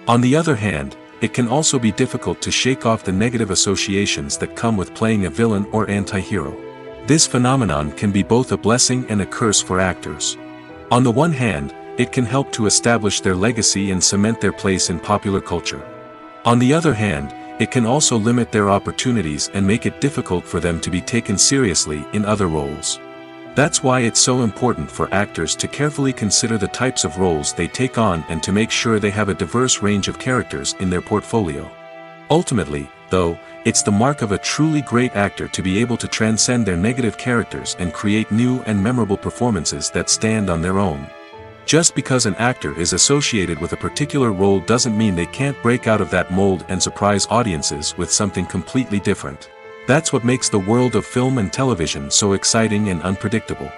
S2: On the other hand, it can also be difficult to shake off the negative associations that come with playing a villain or anti-hero. This phenomenon can be both a blessing and a curse for actors. On the one hand, it can help to establish their legacy and cement their place in popular culture. On the other hand, it can also limit their opportunities and make it difficult for them to be taken seriously in other roles. That's why it's so important for actors to carefully consider the types of roles they take on and to make sure they have a diverse range of characters in their portfolio. Ultimately, though, it's the mark of a truly great actor to be able to transcend their negative characters and create new and memorable performances that stand on their own. Just because an actor is associated with a particular role doesn't mean they can't break out of that mold and surprise audiences with something completely different. That's what makes the world of film and television so exciting and unpredictable.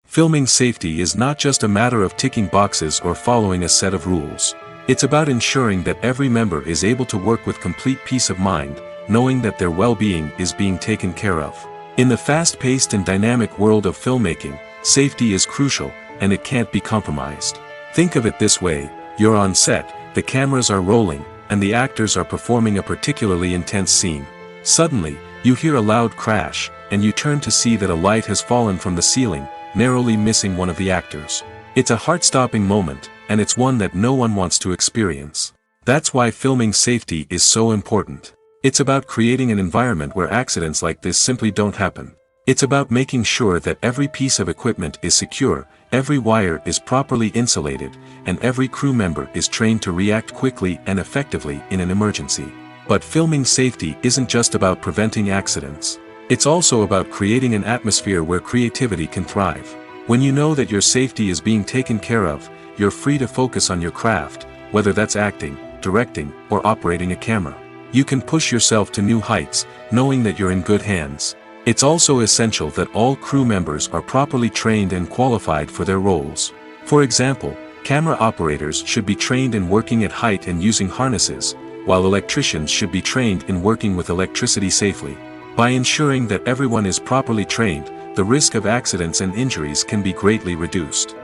S2: Filming safety is not just a matter of ticking boxes or following a set of rules. It's about ensuring that every member is able to work with complete peace of mind, knowing that their well-being is being taken care of. In the fast-paced and dynamic world of filmmaking, safety is crucial, and it can't be compromised. Think of it this way: you're on set, the cameras are rolling, and the actors are performing a particularly intense scene. Suddenly, you hear a loud crash, and you turn to see that a light has fallen from the ceiling, narrowly missing one of the actors. It's a heart-stopping moment, and it's one that no one wants to experience. That's why filming safety is so important. It's about creating an environment where accidents like this simply don't happen. It's about making sure that every piece of equipment is secure, every wire is properly insulated, and every crew member is trained to react quickly and effectively in an emergency. But filming safety isn't just about preventing accidents. It's also about creating an atmosphere where creativity can thrive. When you know that your safety is being taken care of, you're free to focus on your craft, whether that's acting, directing, or operating a camera. You can push yourself to new heights, knowing that you're in good hands. It's also essential that all crew members are properly trained and qualified for their roles. For example, camera operators should be trained in working at height and using harnesses, while electricians should be trained in working with electricity safely. By ensuring that everyone is properly trained, the risk of accidents and injuries can be greatly reduced.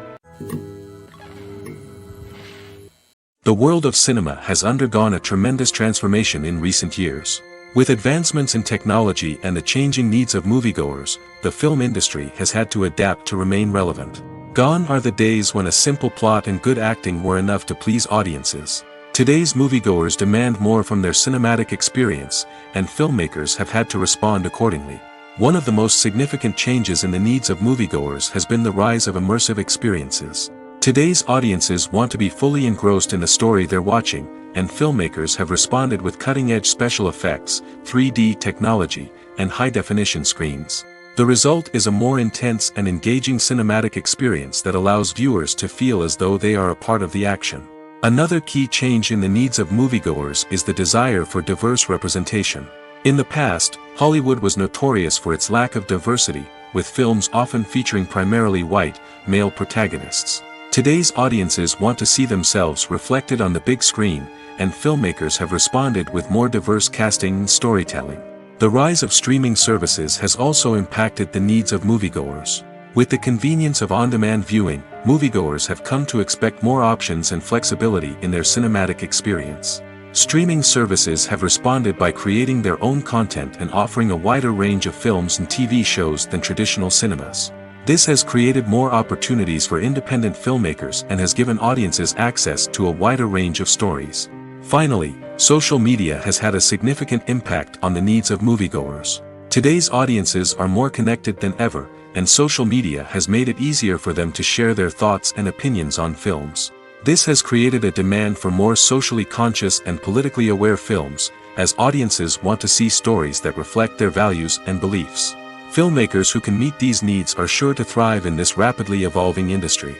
S2: The world of cinema has undergone a tremendous transformation in recent years. With advancements in technology and the changing needs of moviegoers, the film industry has had to adapt to remain relevant. Gone are the days when a simple plot and good acting were enough to please audiences. Today's moviegoers demand more from their cinematic experience, and filmmakers have had to respond accordingly. One of the most significant changes in the needs of moviegoers has been the rise of immersive experiences. Today's audiences want to be fully engrossed in the story they're watching, and filmmakers have responded with cutting-edge special effects, 3D technology, and high-definition screens. The result is a more intense and engaging cinematic experience that allows viewers to feel as though they are a part of the action. Another key change in the needs of moviegoers is the desire for diverse representation. In the past, Hollywood was notorious for its lack of diversity, with films often featuring primarily white, male protagonists. Today's audiences want to see themselves reflected on the big screen, and filmmakers have responded with more diverse casting and storytelling. The rise of streaming services has also impacted the needs of moviegoers. With the convenience of on-demand viewing, moviegoers have come to expect more options and flexibility in their cinematic experience. Streaming services have responded by creating their own content and offering a wider range of films and TV shows than traditional cinemas. This has created more opportunities for independent filmmakers and has given audiences access to a wider range of stories. Finally, social media has had a significant impact on the needs of moviegoers. Today's audiences are more connected than ever, and social media has made it easier for them to share their thoughts and opinions on films. This has created a demand for more socially conscious and politically aware films, as audiences want to see stories that reflect their values and beliefs. Filmmakers who can meet these needs are sure to thrive in this rapidly evolving industry.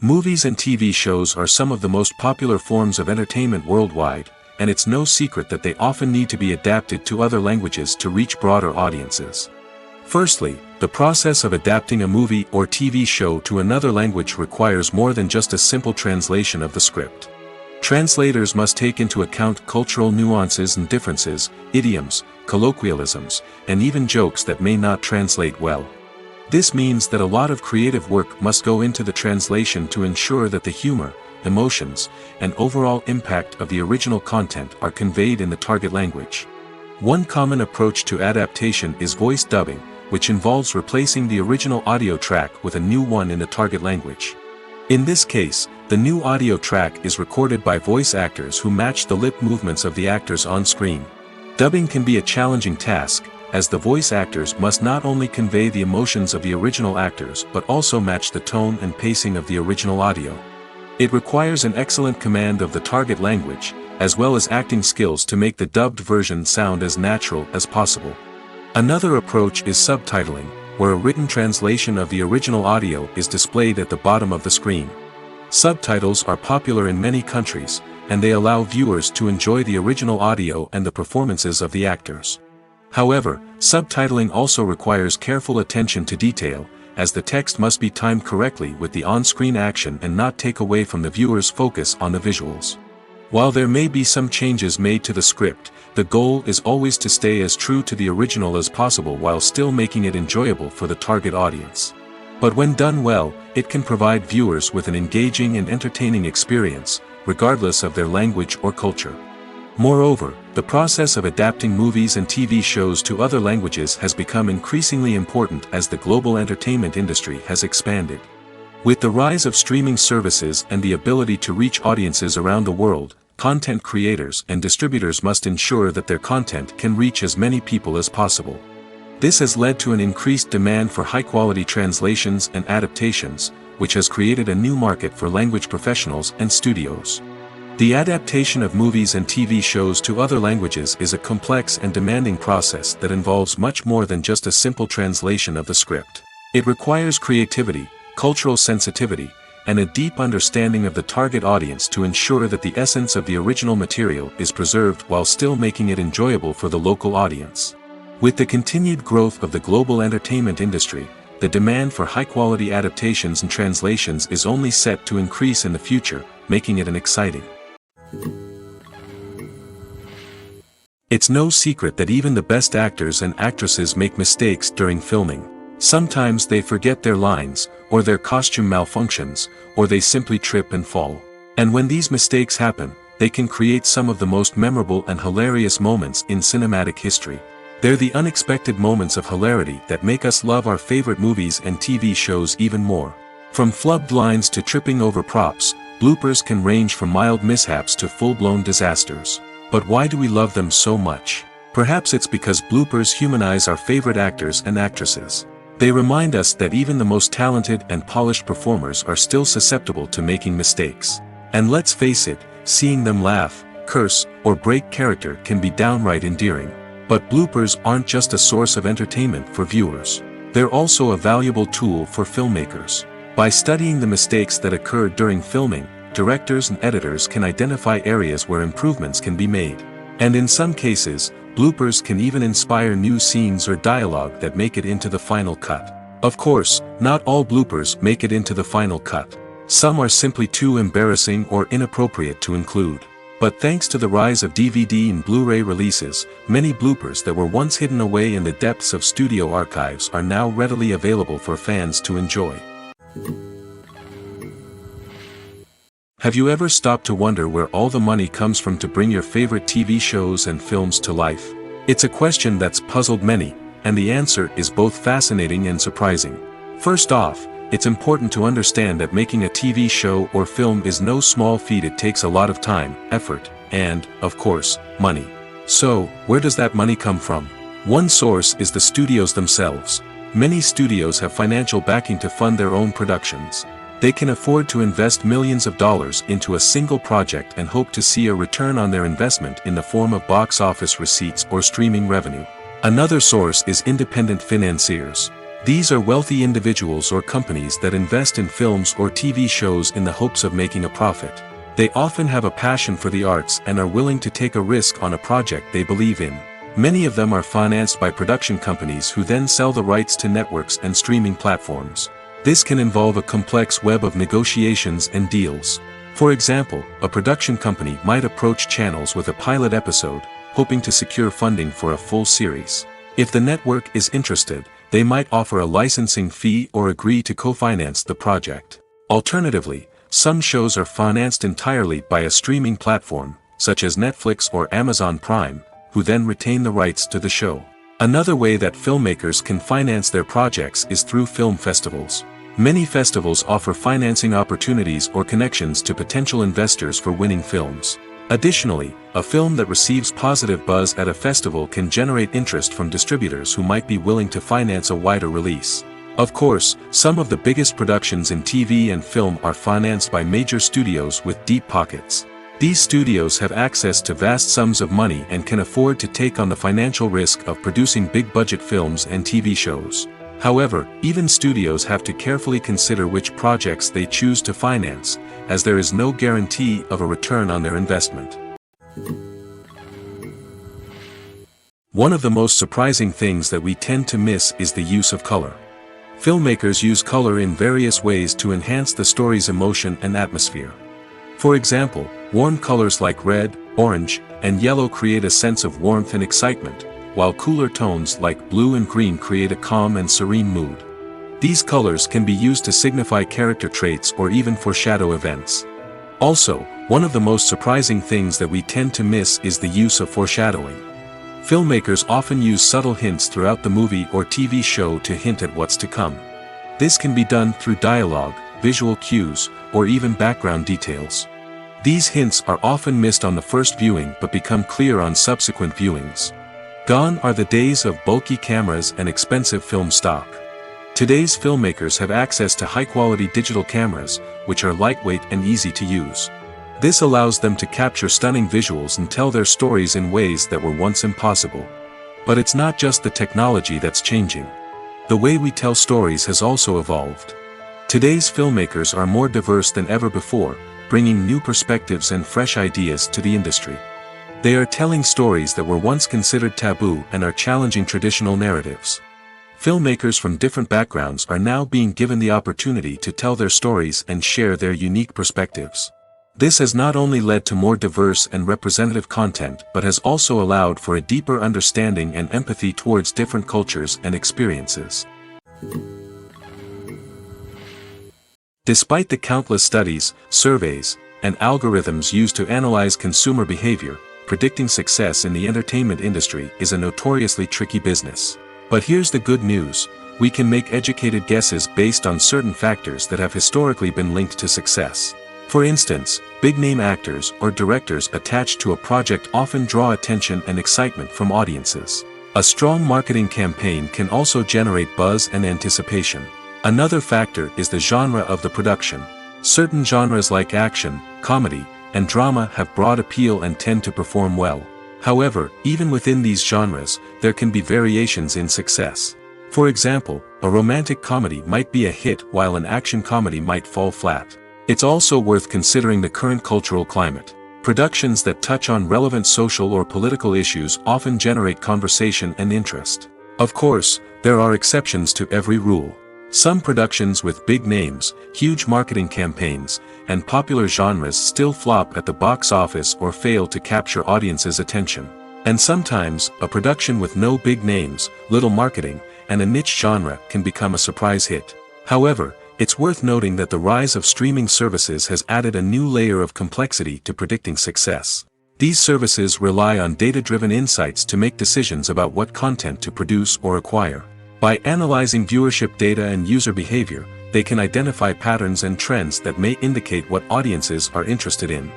S2: Movies and TV shows are some of the most popular forms of entertainment worldwide, and it's no secret that they often need to be adapted to other languages to reach broader audiences. Firstly, the process of adapting a movie or TV show to another language requires more than just a simple translation of the script. Translators must take into account cultural nuances and differences, idioms, colloquialisms, and even jokes that may not translate well. This means that a lot of creative work must go into the translation to ensure that the humor, emotions, and overall impact of the original content are conveyed in the target language. One common approach to adaptation is voice dubbing, which involves replacing the original audio track with a new one in the target language. In this case, the new audio track is recorded by voice actors who match the lip movements of the actors on screen. Dubbing can be a challenging task, as the voice actors must not only convey the emotions of the original actors but also match the tone and pacing of the original audio. It requires an excellent command of the target language, as well as acting skills to make the dubbed version sound as natural as possible. Another approach is subtitling, where a written translation of the original audio is displayed at the bottom of the screen. Subtitles are popular in many countries, and they allow viewers to enjoy the original audio and the performances of the actors. However, subtitling also requires careful attention to detail, as the text must be timed correctly with the on-screen action and not take away from the viewer's focus on the visuals. While there may be some changes made to the script, the goal is always to stay as true to the original as possible while still making it enjoyable for the target audience. But when done well, it can provide viewers with an engaging and entertaining experience, regardless of their language or culture. Moreover, the process of adapting movies and TV shows to other languages has become increasingly important as the global entertainment industry has expanded. With the rise of streaming services and the ability to reach audiences around the world, content creators and distributors must ensure that their content can reach as many people as possible. This has led to an increased demand for high-quality translations and adaptations, which has created a new market for language professionals and studios. The adaptation of movies and TV shows to other languages is a complex and demanding process that involves much more than just a simple translation of the script. It requires creativity, cultural sensitivity, and a deep understanding of the target audience to ensure that the essence of the original material is preserved while still making it enjoyable for the local audience. With the continued growth of the global entertainment industry, the demand for high-quality adaptations and translations is only set to increase in the future, making it an exciting. It's no secret that even the best actors and actresses make mistakes during filming. Sometimes they forget their lines, or their costume malfunctions, or they simply trip and fall. And when these mistakes happen, they can create some of the most memorable and hilarious moments in cinematic history. They're the unexpected moments of hilarity that make us love our favorite movies and TV shows even more. From flubbed lines to tripping over props, bloopers can range from mild mishaps to full-blown disasters. But why do we love them so much? Perhaps it's because bloopers humanize our favorite actors and actresses. They remind us that even the most talented and polished performers are still susceptible to making mistakes. And let's face it, seeing them laugh, curse, or break character can be downright endearing. But bloopers aren't just a source of entertainment for viewers. They're also a valuable tool for filmmakers. By studying the mistakes that occurred during filming, directors and editors can identify areas where improvements can be made. And in some cases, bloopers can even inspire new scenes or dialogue that make it into the final cut. Of course, not all bloopers make it into the final cut. Some are simply too embarrassing or inappropriate to include. But thanks to the rise of DVD and Blu-ray releases, many bloopers that were once hidden away in the depths of studio archives are now readily available for fans to enjoy. Have you ever stopped to wonder where all the money comes from to bring your favorite TV shows and films to life? It's a question that's puzzled many, and the answer is both fascinating and surprising. First off, it's important to understand that making a TV show or film is no small feat. It takes a lot of time, effort, and, of course, money. So, where does that money come from? One source is the studios themselves. Many studios have financial backing to fund their own productions. They can afford to invest millions of dollars into a single project and hope to see a return on their investment in the form of box office receipts or streaming revenue. Another source is independent financiers. These are wealthy individuals or companies that invest in films or TV shows in the hopes of making a profit. They often have a passion for the arts and are willing to take a risk on a project they believe in. Many of them are financed by production companies who then sell the rights to networks and streaming platforms. This can involve a complex web of negotiations and deals. For example, a production company might approach channels with a pilot episode, hoping to secure funding for a full series. If the network is interested, they might offer a licensing fee or agree to co-finance the project. Alternatively, some shows are financed entirely by a streaming platform, such as Netflix or Amazon Prime, who then retain the rights to the show. Another way that filmmakers can finance their projects is through film festivals. Many festivals offer financing opportunities or connections to potential investors for winning films. Additionally, a film that receives positive buzz at a festival can generate interest from distributors who might be willing to finance a wider release. Of course, some of the biggest productions in TV and film are financed by major studios with deep pockets. These studios have access to vast sums of money and can afford to take on the financial risk of producing big-budget films and TV shows. However, even studios have to carefully consider which projects they choose to finance, as there is no guarantee of a return on their investment. One of the most surprising things that we tend to miss is the use of color. Filmmakers use color in various ways to enhance the story's emotion and atmosphere. For example, warm colors like red, orange, and yellow create a sense of warmth and excitement, while cooler tones like blue and green create a calm and serene mood. These colors can be used to signify character traits or even foreshadow events. Also, one of the most surprising things that we tend to miss is the use of foreshadowing. Filmmakers often use subtle hints throughout the movie or TV show to hint at what's to come. This can be done through dialogue, visual cues, or even background details. These hints are often missed on the first viewing but become clear on subsequent viewings. Gone are the days of bulky cameras and expensive film stock. Today's filmmakers have access to high-quality digital cameras, which are lightweight and easy to use. This allows them to capture stunning visuals and tell their stories in ways that were once impossible. But it's not just the technology that's changing. The way we tell stories has also evolved. Today's filmmakers are more diverse than ever before, bringing new perspectives and fresh ideas to the industry. They are telling stories that were once considered taboo and are challenging traditional narratives. Filmmakers from different backgrounds are now being given the opportunity to tell their stories and share their unique perspectives. This has not only led to more diverse and representative content but has also allowed for a deeper understanding and empathy towards different cultures and experiences. Despite the countless studies, surveys, and algorithms used to analyze consumer behavior, predicting success in the entertainment industry is a notoriously tricky business. But here's the good news: we can make educated guesses based on certain factors that have historically been linked to success. For instance, big-name actors or directors attached to a project often draw attention and excitement from audiences. A strong marketing campaign can also generate buzz and anticipation. Another factor is the genre of the production. Certain genres like action, comedy, and drama have broad appeal and tend to perform well. However, even within these genres, there can be variations in success. For example, a romantic comedy might be a hit while an action comedy might fall flat. It's also worth considering the current cultural climate. Productions that touch on relevant social or political issues often generate conversation and interest. Of course, there are exceptions to every rule. Some productions with big names, huge marketing campaigns, and popular genres still flop at the box office or fail to capture audiences' attention. And sometimes, a production with no big names, little marketing, and a niche genre can become a surprise hit. However, it's worth noting that the rise of streaming services has added a new layer of complexity to predicting success. These services rely on data-driven insights to make decisions about what content to produce or acquire. By analyzing viewership data and user behavior, they can identify patterns and trends that may indicate what audiences are interested in.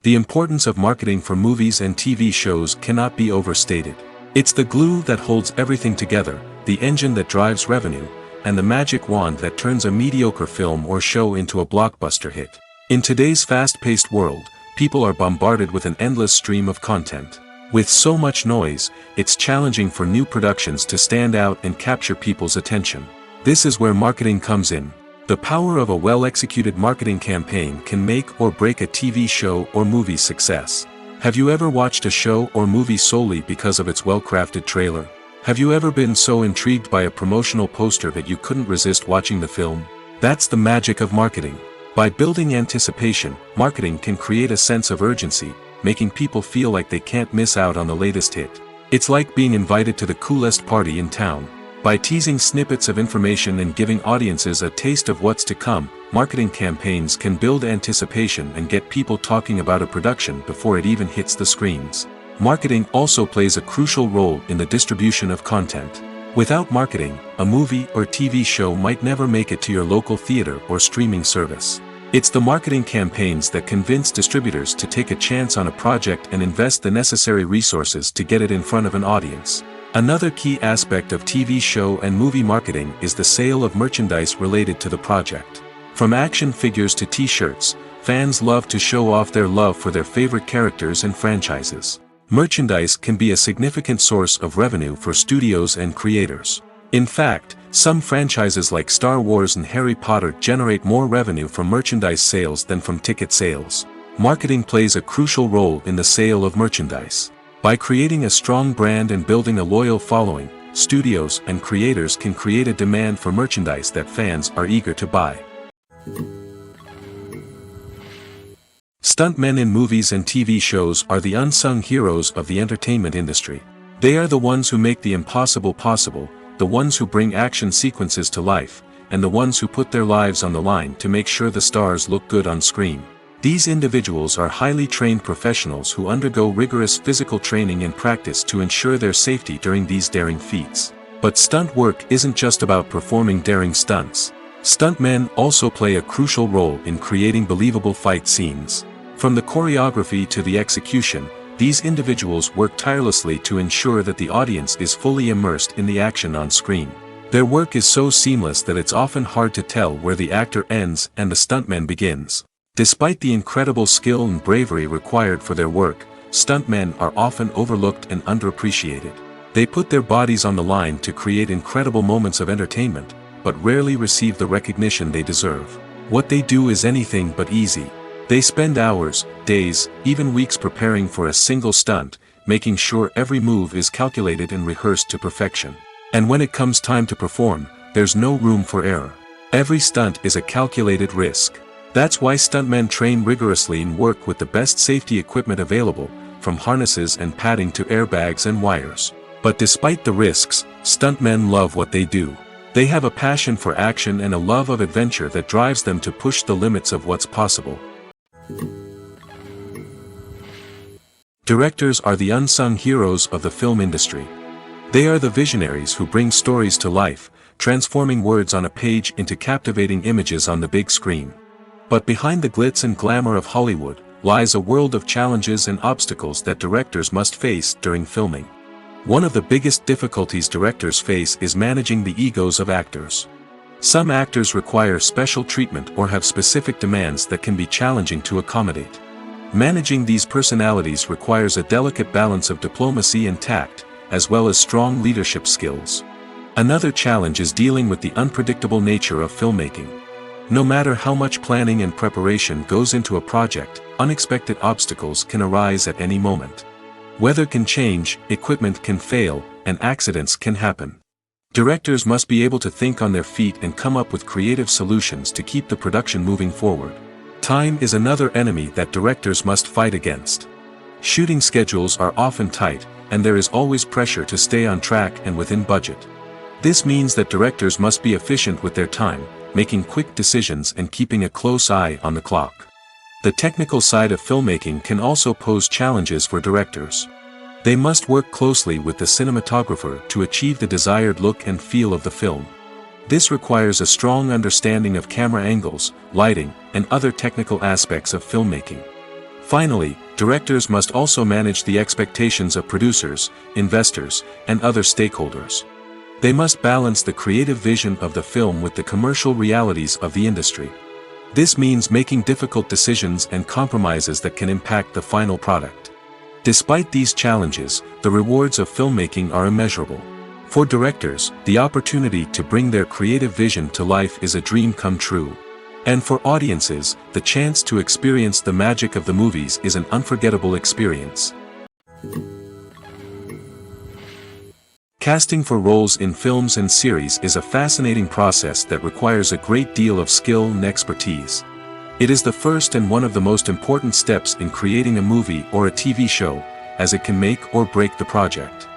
S2: The importance of marketing for movies and TV shows cannot be overstated. It's the glue that holds everything together, the engine that drives revenue, and the magic wand that turns a mediocre film or show into a blockbuster hit. In today's fast-paced world, people are bombarded with an endless stream of content. With so much noise, it's challenging for new productions to stand out and capture people's attention. This is where marketing comes in. The power of a well-executed marketing campaign can make or break a TV show or movie's success. Have you ever watched a show or movie solely because of its well-crafted trailer? Have you ever been so intrigued by a promotional poster that you couldn't resist watching the film? That's the magic of marketing. By building anticipation, marketing can create a sense of urgency, making people feel like they can't miss out on the latest hit. It's like being invited to the coolest party in town. By teasing snippets of information and giving audiences a taste of what's to come, marketing campaigns can build anticipation and get people talking about a production before it even hits the screens. Marketing also plays a crucial role in the distribution of content. Without marketing, a movie or TV show might never make it to your local theater or streaming service. It's the marketing campaigns that convince distributors to take a chance on a project and invest the necessary resources to get it in front of an audience. Another key aspect of TV show and movie marketing is the sale of merchandise related to the project. From action figures to t-shirts, fans love to show off their love for their favorite characters and franchises. Merchandise can be a significant source of revenue for studios and creators. In fact, some franchises like Star Wars and Harry Potter generate more revenue from merchandise sales than from ticket sales. Marketing plays a crucial role in the sale of merchandise. By creating a strong brand and building a loyal following, studios and creators can create a demand for merchandise that fans are eager to buy. Stuntmen in movies and TV shows are the unsung heroes of the entertainment industry. They are the ones who make the impossible possible, the ones who bring action sequences to life, and the ones who put their lives on the line to make sure the stars look good on screen. These individuals are highly trained professionals who undergo rigorous physical training and practice to ensure their safety during these daring feats. But stunt work isn't just about performing daring stunts. Stuntmen also play a crucial role in creating believable fight scenes. From the choreography to the execution, these individuals work tirelessly to ensure that the audience is fully immersed in the action on screen. Their work is so seamless that it's often hard to tell where the actor ends and the stuntman begins. Despite the incredible skill and bravery required for their work, stuntmen are often overlooked and underappreciated. They put their bodies on the line to create incredible moments of entertainment, but rarely receive the recognition they deserve. What they do is anything but easy. They spend hours, days, even weeks preparing for a single stunt, making sure every move is calculated and rehearsed to perfection. And when it comes time to perform, there's no room for error. Every stunt is a calculated risk. That's why stuntmen train rigorously and work with the best safety equipment available, from harnesses and padding to airbags and wires. But despite the risks, stuntmen love what they do. They have a passion for action and a love of adventure that drives them to push the limits of what's possible. Directors are the unsung heroes of the film industry. They are the visionaries who bring stories to life, transforming words on a page into captivating images on the big screen. But behind the glitz and glamour of Hollywood, lies a world of challenges and obstacles that directors must face during filming. One of the biggest difficulties directors face is managing the egos of actors. Some actors require special treatment or have specific demands that can be challenging to accommodate. Managing these personalities requires a delicate balance of diplomacy and tact, as well as strong leadership skills. Another challenge is dealing with the unpredictable nature of filmmaking. No matter how much planning and preparation goes into a project, unexpected obstacles can arise at any moment. Weather can change, equipment can fail, and accidents can happen. Directors must be able to think on their feet and come up with creative solutions to keep the production moving forward. Time is another enemy that directors must fight against. Shooting schedules are often tight, and there is always pressure to stay on track and within budget. This means that directors must be efficient with their time, making quick decisions and keeping a close eye on the clock. The technical side of filmmaking can also pose challenges for directors. They must work closely with the cinematographer to achieve the desired look and feel of the film. This requires a strong understanding of camera angles, lighting, and other technical aspects of filmmaking. Finally, directors must also manage the expectations of producers, investors, and other stakeholders. They must balance the creative vision of the film with the commercial realities of the industry. This means making difficult decisions and compromises that can impact the final product. Despite these challenges, the rewards of filmmaking are immeasurable. For directors, the opportunity to bring their creative vision to life is a dream come true. And for audiences, the chance to experience the magic of the movies is an unforgettable experience. Casting for roles in films and series is a fascinating process that requires a great deal of skill and expertise. It is the first and one of the most important steps in creating a movie or a TV show, as it can make or break the project.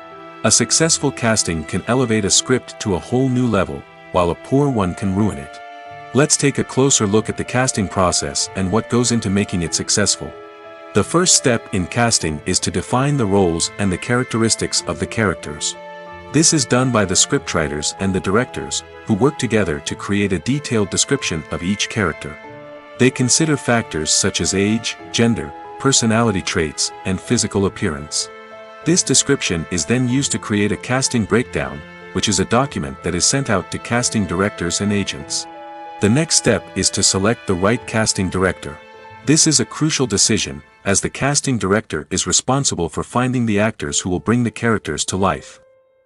S2: A successful casting can elevate a script to a whole new level, while a poor one can ruin it. Let's take a closer look at the casting process and what goes into making it successful. The first step in casting is to define the roles and the characteristics of the characters. This is done by the scriptwriters and the directors, who work together to create a detailed description of each character. They consider factors such as age, gender, personality traits, and physical appearance. This description is then used to create a casting breakdown, which is a document that is sent out to casting directors and agents. The next step is to select the right casting director. This is a crucial decision, as the casting director is responsible for finding the actors who will bring the characters to life.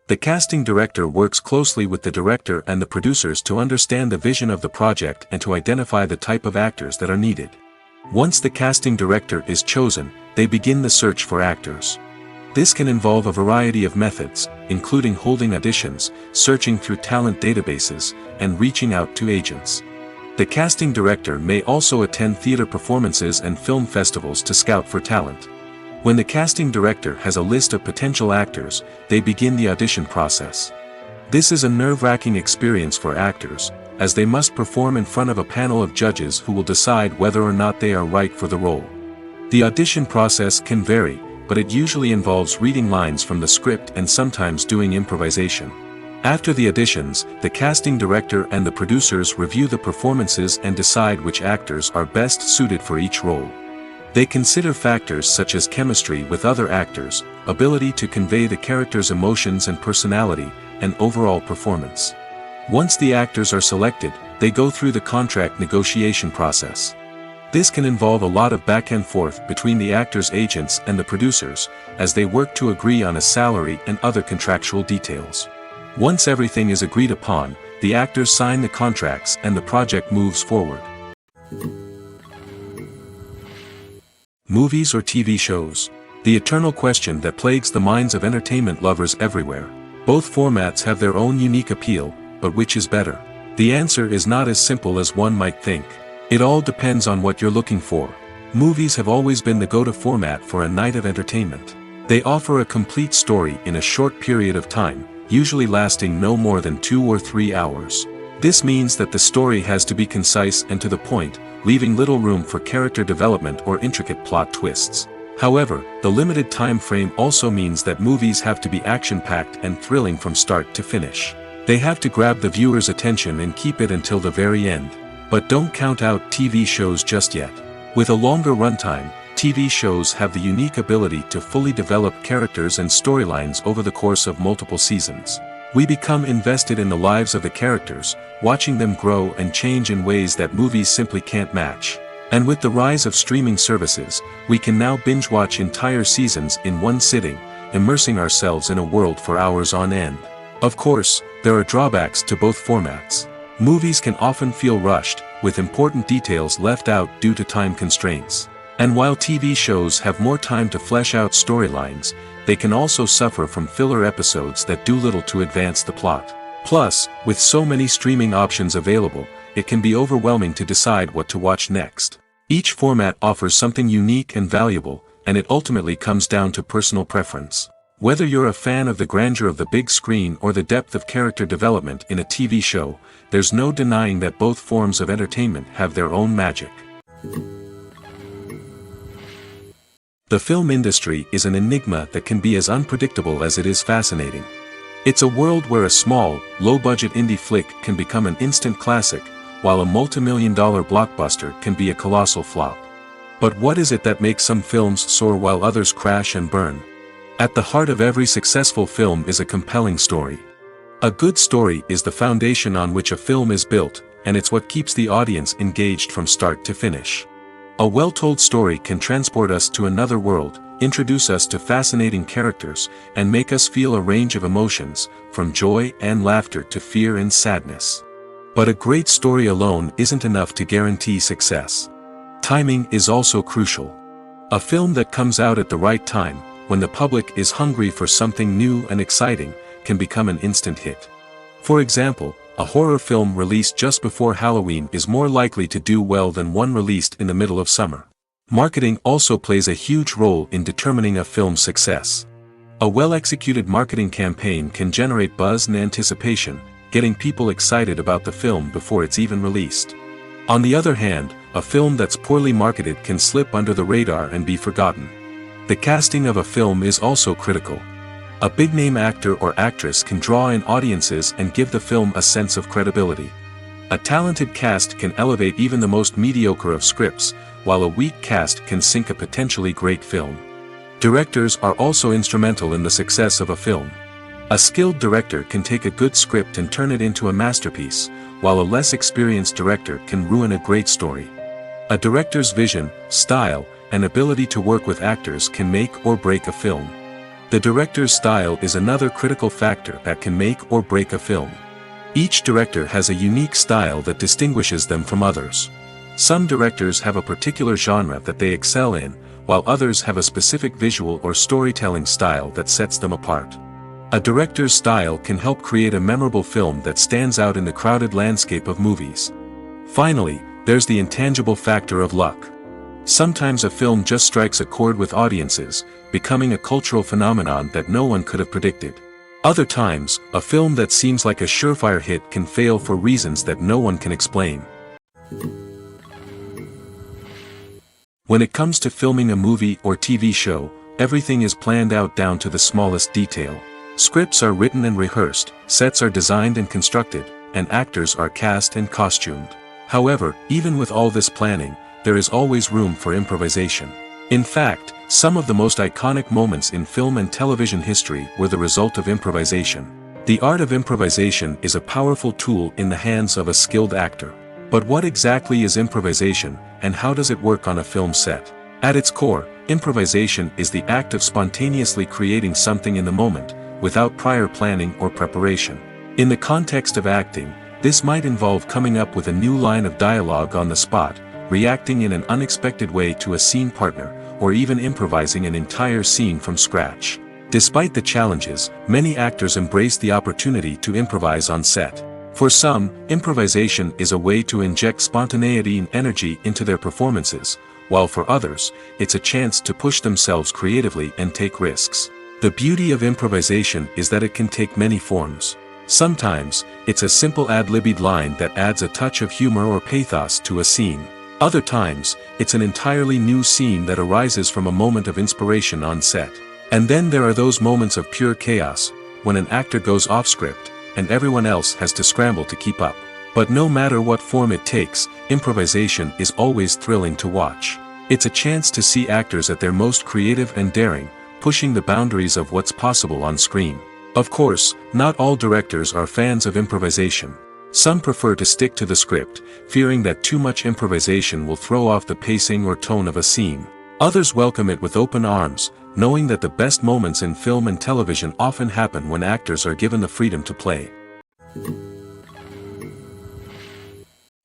S2: The casting director works closely with the director and the producers to understand the vision of the project and to identify the type of actors that are needed. Once the casting director is chosen, they begin the search for actors. This can involve a variety of methods, including holding auditions, searching through talent databases, and reaching out to agents. The casting director may also attend theater performances and film festivals to scout for talent. When the casting director has a list of potential actors, they begin the audition process. This is a nerve-wracking experience for actors, as they must perform in front of a panel of judges who will decide whether or not they are right for the role. The audition process can vary, but it usually involves reading lines from the script and sometimes doing improvisation. After the auditions, the casting director and the producers review the performances and decide which actors are best suited for each role. They consider factors such as chemistry with other actors, ability to convey the character's emotions and personality, and overall performance. Once the actors are selected, they go through the contract negotiation process. This can involve a lot of back and forth between the actors' agents and the producers, as they work to agree on a salary and other contractual details. Once everything is agreed upon, the actors sign the contracts and the project moves forward. Movies or TV shows? The eternal question that plagues the minds of entertainment lovers everywhere. Both formats have their own unique appeal, but which is better? The answer is not as simple as one might think. It all depends on what you're looking for. Movies have always been the go-to format for a night of entertainment. They offer a complete story in a short period of time, usually lasting no more than 2 or 3 hours. This means that the story has to be concise and to the point, leaving little room for character development or intricate plot twists. However, the limited time frame also means that movies have to be action-packed and thrilling from start to finish. They have to grab the viewer's attention and keep it until the very end. But don't count out TV shows just yet. With a longer runtime, TV shows have the unique ability to fully develop characters and storylines over the course of multiple seasons. We become invested in the lives of the characters, watching them grow and change in ways that movies simply can't match. And with the rise of streaming services, we can now binge-watch entire seasons in one sitting, immersing ourselves in a world for hours on end. Of course, there are drawbacks to both formats. Movies can often feel rushed, with important details left out due to time constraints. And while TV shows have more time to flesh out storylines, they can also suffer from filler episodes that do little to advance the plot. Plus, with so many streaming options available, it can be overwhelming to decide what to watch next. Each format offers something unique and valuable, and it ultimately comes down to personal preference. Whether you're a fan of the grandeur of the big screen or the depth of character development in a TV show, there's no denying that both forms of entertainment have their own magic. The film industry is an enigma that can be as unpredictable as it is fascinating. It's a world where a small, low-budget indie flick can become an instant classic, while a multi-million-dollar blockbuster can be a colossal flop. But what is it that makes some films soar while others crash and burn? At the heart of every successful film is a compelling story. A good story is the foundation on which a film is built, and it's what keeps the audience engaged from start to finish. A well-told story can transport us to another world, introduce us to fascinating characters, and make us feel a range of emotions, from joy and laughter to fear and sadness. But a great story alone isn't enough to guarantee success. Timing is also crucial. A film that comes out at the right time, when the public is hungry for something new and exciting, can become an instant hit. For example, a horror film released just before Halloween is more likely to do well than one released in the middle of summer. Marketing also plays a huge role in determining a film's success. A well-executed marketing campaign can generate buzz and anticipation, getting people excited about the film before it's even released. On the other hand, a film that's poorly marketed can slip under the radar and be forgotten. The casting of a film is also critical. A big-name actor or actress can draw in audiences and give the film a sense of credibility. A talented cast can elevate even the most mediocre of scripts, while a weak cast can sink a potentially great film. Directors are also instrumental in the success of a film. A skilled director can take a good script and turn it into a masterpiece, while a less experienced director can ruin a great story. A director's vision, style, and ability to work with actors can make or break a film. The director's style is another critical factor that can make or break a film. Each director has a unique style that distinguishes them from others. Some directors have a particular genre that they excel in, while others have a specific visual or storytelling style that sets them apart. A director's style can help create a memorable film that stands out in the crowded landscape of movies. Finally, there's the intangible factor of luck. Sometimes a film just strikes a chord with audiences, becoming a cultural phenomenon that no one could have predicted. Other times, a film that seems like a surefire hit can fail for reasons that no one can explain. When it comes to filming a movie or TV show, everything is planned out down to the smallest detail. Scripts are written and rehearsed, sets are designed and constructed, and actors are cast and costumed. However, even with all this planning, there is always room for improvisation. In fact, some of the most iconic moments in film and television history were the result of improvisation. The art of improvisation is a powerful tool in the hands of a skilled actor. But what exactly is improvisation, and how does it work on a film set? At its core, improvisation is the act of spontaneously creating something in the moment, without prior planning or preparation. In the context of acting, this might involve coming up with a new line of dialogue on the spot, reacting in an unexpected way to a scene partner, or even improvising an entire scene from scratch. Despite the challenges, many actors embrace the opportunity to improvise on set. For some, improvisation is a way to inject spontaneity and energy into their performances, while for others, it's a chance to push themselves creatively and take risks. The beauty of improvisation is that it can take many forms. Sometimes, it's a simple ad-libbed line that adds a touch of humor or pathos to a scene. Other times, it's an entirely new scene that arises from a moment of inspiration on set. And then there are those moments of pure chaos, when an actor goes off script, and everyone else has to scramble to keep up. But no matter what form it takes, improvisation is always thrilling to watch. It's a chance to see actors at their most creative and daring, pushing the boundaries of what's possible on screen. Of course, not all directors are fans of improvisation. Some prefer to stick to the script, fearing that too much improvisation will throw off the pacing or tone of a scene. Others welcome it with open arms, knowing that the best moments in film and television often happen when actors are given the freedom to play.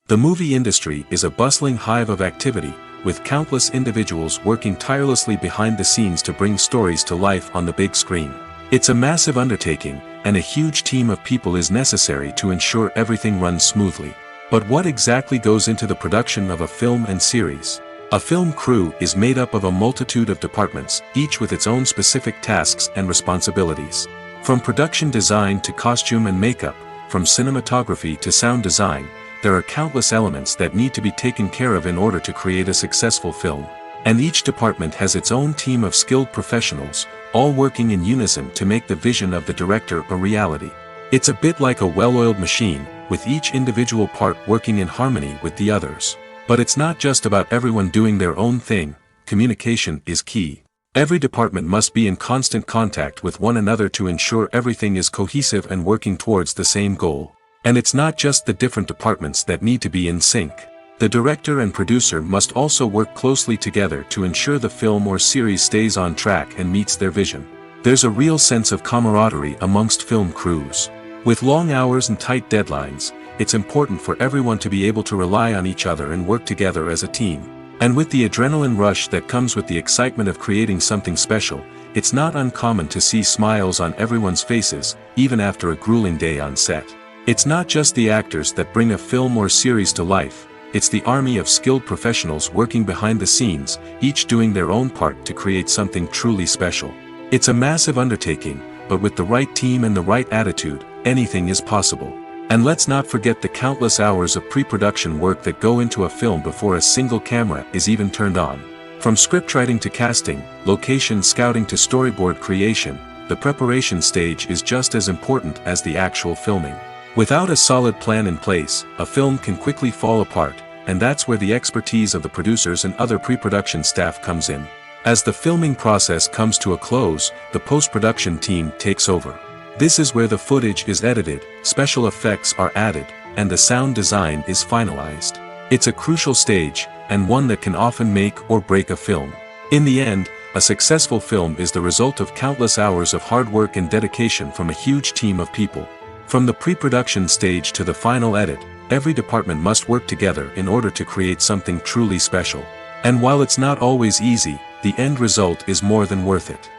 S2: The movie industry is a bustling hive of activity, with countless individuals working tirelessly behind the scenes to bring stories to life on the big screen. It's a massive undertaking, and a huge team of people is necessary to ensure everything runs smoothly. But what exactly goes into the production of a film and series? A film crew is made up of a multitude of departments, each with its own specific tasks and responsibilities. From production design to costume and makeup, from cinematography to sound design, there are countless elements that need to be taken care of in order to create a successful film. And each department has its own team of skilled professionals, all working in unison to make the vision of the director a reality. It's a bit like a well-oiled machine, with each individual part working in harmony with the others. But it's not just about everyone doing their own thing. Communication is key. Every department must be in constant contact with one another to ensure everything is cohesive and working towards the same goal. And it's not just the different departments that need to be in sync. The director and producer must also work closely together to ensure the film or series stays on track and meets their vision. There's a real sense of camaraderie amongst film crews. With long hours and tight deadlines, it's important for everyone to be able to rely on each other and work together as a team. And with the adrenaline rush that comes with the excitement of creating something special, it's not uncommon to see smiles on everyone's faces, even after a grueling day on set. It's not just the actors that bring a film or series to life, it's the army of skilled professionals working behind the scenes, each doing their own part to create something truly special. It's a massive undertaking, but with the right team and the right attitude, anything is possible. And let's not forget the countless hours of pre-production work that go into a film before a single camera is even turned on. From scriptwriting to casting, location scouting to storyboard creation, the preparation stage is just as important as the actual filming. Without a solid plan in place, a film can quickly fall apart, and that's where the expertise of the producers and other pre-production staff comes in. As the filming process comes to a close, the post-production team takes over. This is where the footage is edited, special effects are added, and the sound design is finalized. It's a crucial stage, and one that can often make or break a film. In the end, a successful film is the result of countless hours of hard work and dedication from a huge team of people. From the pre-production stage to the final edit, every department must work together in order to create something truly special. And while it's not always easy, the end result is more than worth it.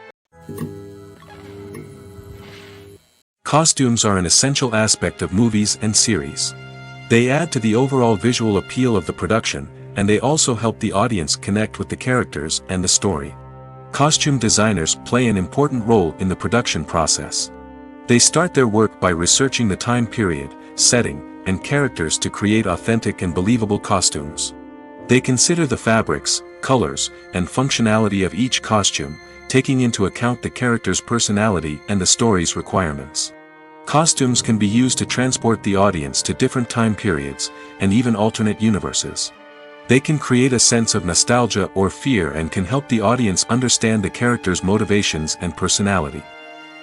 S2: Costumes are an essential aspect of movies and series. They add to the overall visual appeal of the production, and they also help the audience connect with the characters and the story. Costume designers play an important role in the production process. They start their work by researching the time period, setting, and characters to create authentic and believable costumes. They consider the fabrics, colors, and functionality of each costume, taking into account the character's personality and the story's requirements. Costumes can be used to transport the audience to different time periods, and even alternate universes. They can create a sense of nostalgia or fear and can help the audience understand the character's motivations and personality.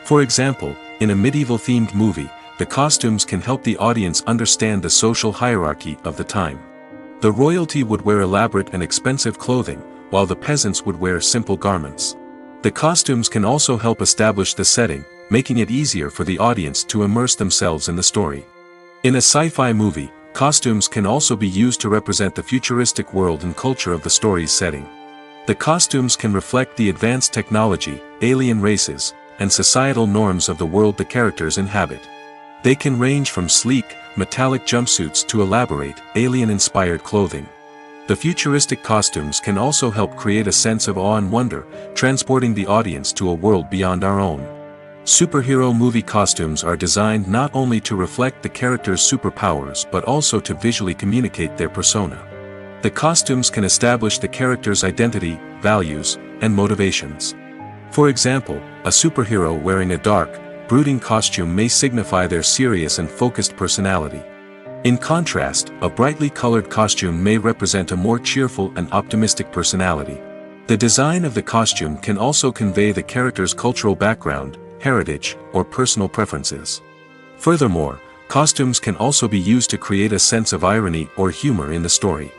S2: For example, in a medieval-themed movie, the costumes can help the audience understand the social hierarchy of the time. The royalty would wear elaborate and expensive clothing, while the peasants would wear simple garments. The costumes can also help establish the setting, making it easier for the audience to immerse themselves in the story. In a sci-fi movie, costumes can also be used to represent the futuristic world and culture of the story's setting. The costumes can reflect the advanced technology, alien races, and societal norms of the world the characters inhabit. They can range from sleek, metallic jumpsuits to elaborate, alien-inspired clothing. The futuristic costumes can also help create a sense of awe and wonder, transporting the audience to a world beyond our own. Superhero movie costumes are designed not only to reflect the character's superpowers but also to visually communicate their persona. The costumes can establish the character's identity, values, and motivations. For example, a superhero wearing a dark, brooding costume may signify their serious and focused personality. In contrast, a brightly colored costume may represent a more cheerful and optimistic personality. The design of the costume can also convey the character's cultural background, heritage, or personal preferences. Furthermore, costumes can also be used to create a sense of irony or humor in the story.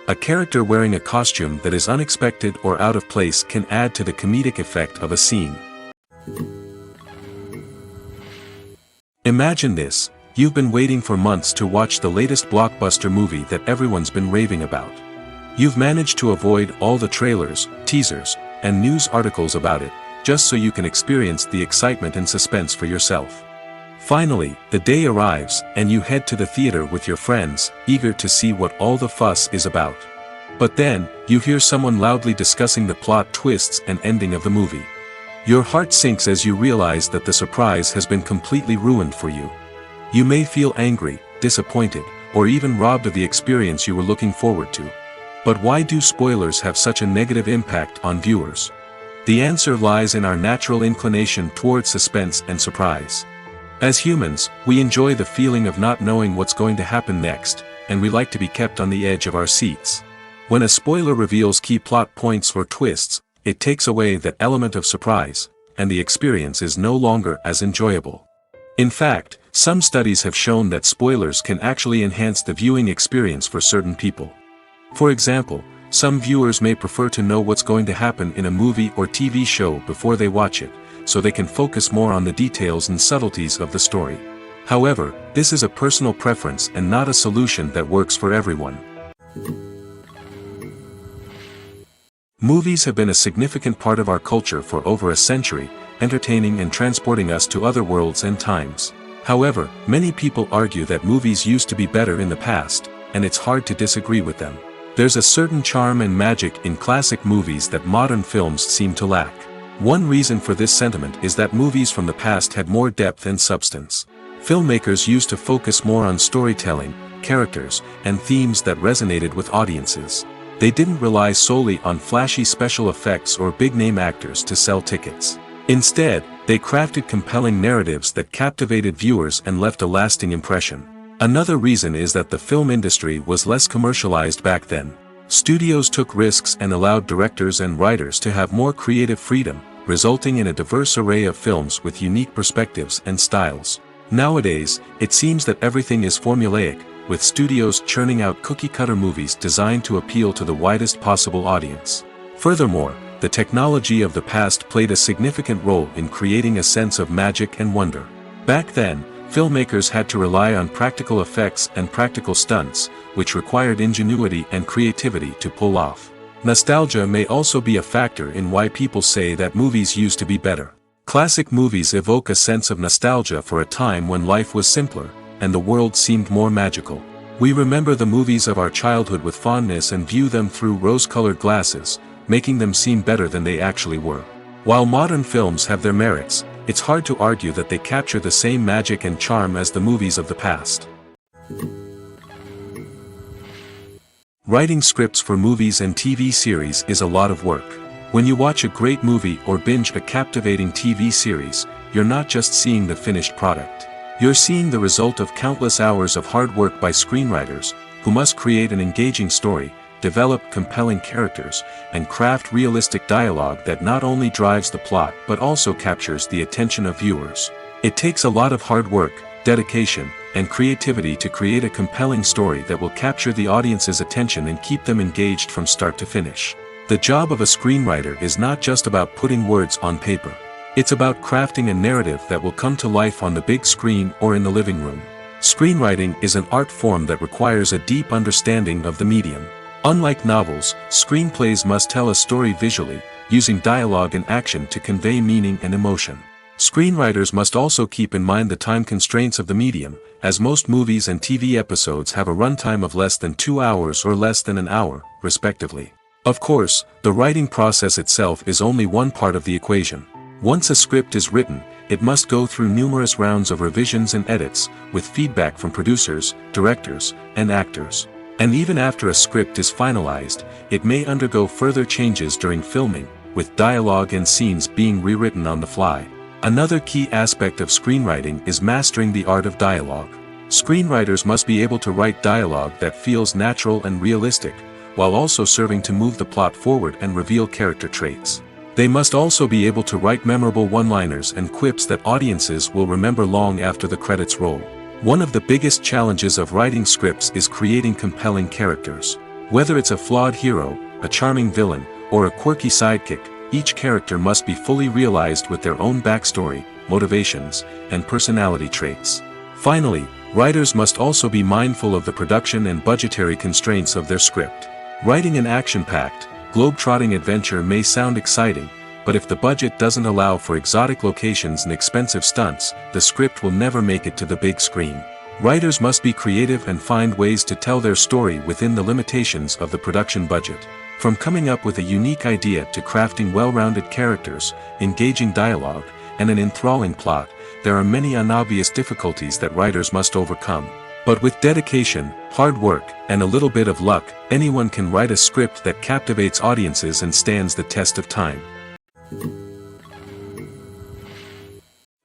S2: A character wearing a costume that is unexpected or out of place can add to the comedic effect of a scene. Imagine this: you've been waiting for months to watch the latest blockbuster movie that everyone's been raving about. You've managed to avoid all the trailers, teasers, and news articles about it, just so you can experience the excitement and suspense for yourself. Finally, the day arrives, and you head to the theater with your friends, eager to see what all the fuss is about. But then, you hear someone loudly discussing the plot twists and ending of the movie. Your heart sinks as you realize that the surprise has been completely ruined for you. You may feel angry, disappointed, or even robbed of the experience you were looking forward to. But why do spoilers have such a negative impact on viewers? The answer lies in our natural inclination towards suspense and surprise. As humans, we enjoy the feeling of not knowing what's going to happen next, and we like to be kept on the edge of our seats. When a spoiler reveals key plot points or twists, it takes away that element of surprise, and the experience is no longer as enjoyable. In fact, some studies have shown that spoilers can actually enhance the viewing experience for certain people. For example, some viewers may prefer to know what's going to happen in a movie or TV show before they watch it, so they can focus more on the details and subtleties of the story. However, this is a personal preference and not a solution that works for everyone. Movies have been a significant part of our culture for over a century, entertaining and transporting us to other worlds and times. However, many people argue that movies used to be better in the past, and it's hard to disagree with them. There's a certain charm and magic in classic movies that modern films seem to lack. One reason for this sentiment is that movies from the past had more depth and substance. Filmmakers used to focus more on storytelling, characters, and themes that resonated with audiences. They didn't rely solely on flashy special effects or big-name actors to sell tickets. Instead, they crafted compelling narratives that captivated viewers and left a lasting impression. Another reason is that the film industry was less commercialized back then. Studios took risks and allowed directors and writers to have more creative freedom, resulting in a diverse array of films with unique perspectives and styles. Nowadays, it seems that everything is formulaic, with studios churning out cookie-cutter movies designed to appeal to the widest possible audience. Furthermore, the technology of the past played a significant role in creating a sense of magic and wonder. Back then, filmmakers had to rely on practical effects and practical stunts, which required ingenuity and creativity to pull off. Nostalgia may also be a factor in why people say that movies used to be better. Classic movies evoke a sense of nostalgia for a time when life was simpler, and the world seemed more magical. We remember the movies of our childhood with fondness and view them through rose-colored glasses, making them seem better than they actually were. While modern films have their merits, it's hard to argue that they capture the same magic and charm as the movies of the past. Writing scripts for movies and TV series is a lot of work. When you watch a great movie or binge a captivating TV series, you're not just seeing the finished product. You're seeing the result of countless hours of hard work by screenwriters, who must create an engaging story, develop compelling characters, and craft realistic dialogue that not only drives the plot but also captures the attention of viewers. It takes a lot of hard work, dedication, and creativity to create a compelling story that will capture the audience's attention and keep them engaged from start to finish. The job of a screenwriter is not just about putting words on paper. It's about crafting a narrative that will come to life on the big screen or in the living room. Screenwriting is an art form that requires a deep understanding of the medium. Unlike novels, screenplays must tell a story visually, using dialogue and action to convey meaning and emotion. Screenwriters must also keep in mind the time constraints of the medium, as most movies and TV episodes have a runtime of less than 2 hours or less than an hour, respectively. Of course, the writing process itself is only one part of the equation. Once a script is written, it must go through numerous rounds of revisions and edits, with feedback from producers, directors, and actors. And even after a script is finalized, it may undergo further changes during filming, with dialogue and scenes being rewritten on the fly. Another key aspect of screenwriting is mastering the art of dialogue. Screenwriters must be able to write dialogue that feels natural and realistic, while also serving to move the plot forward and reveal character traits. They must also be able to write memorable one-liners and quips that audiences will remember long after the credits roll. One of the biggest challenges of writing scripts is creating compelling characters. Whether it's a flawed hero, a charming villain, or a quirky sidekick, each character must be fully realized with their own backstory, motivations, and personality traits. Finally, writers must also be mindful of the production and budgetary constraints of their script. Writing an action-packed, globe-trotting adventure may sound exciting, but if the budget doesn't allow for exotic locations and expensive stunts, the script will never make it to the big screen. Writers must be creative and find ways to tell their story within the limitations of the production budget. From coming up with a unique idea to crafting well-rounded characters, engaging dialogue, and an enthralling plot, there are many unobvious difficulties that writers must overcome. But with dedication, hard work, and a little bit of luck, anyone can write a script that captivates audiences and stands the test of time.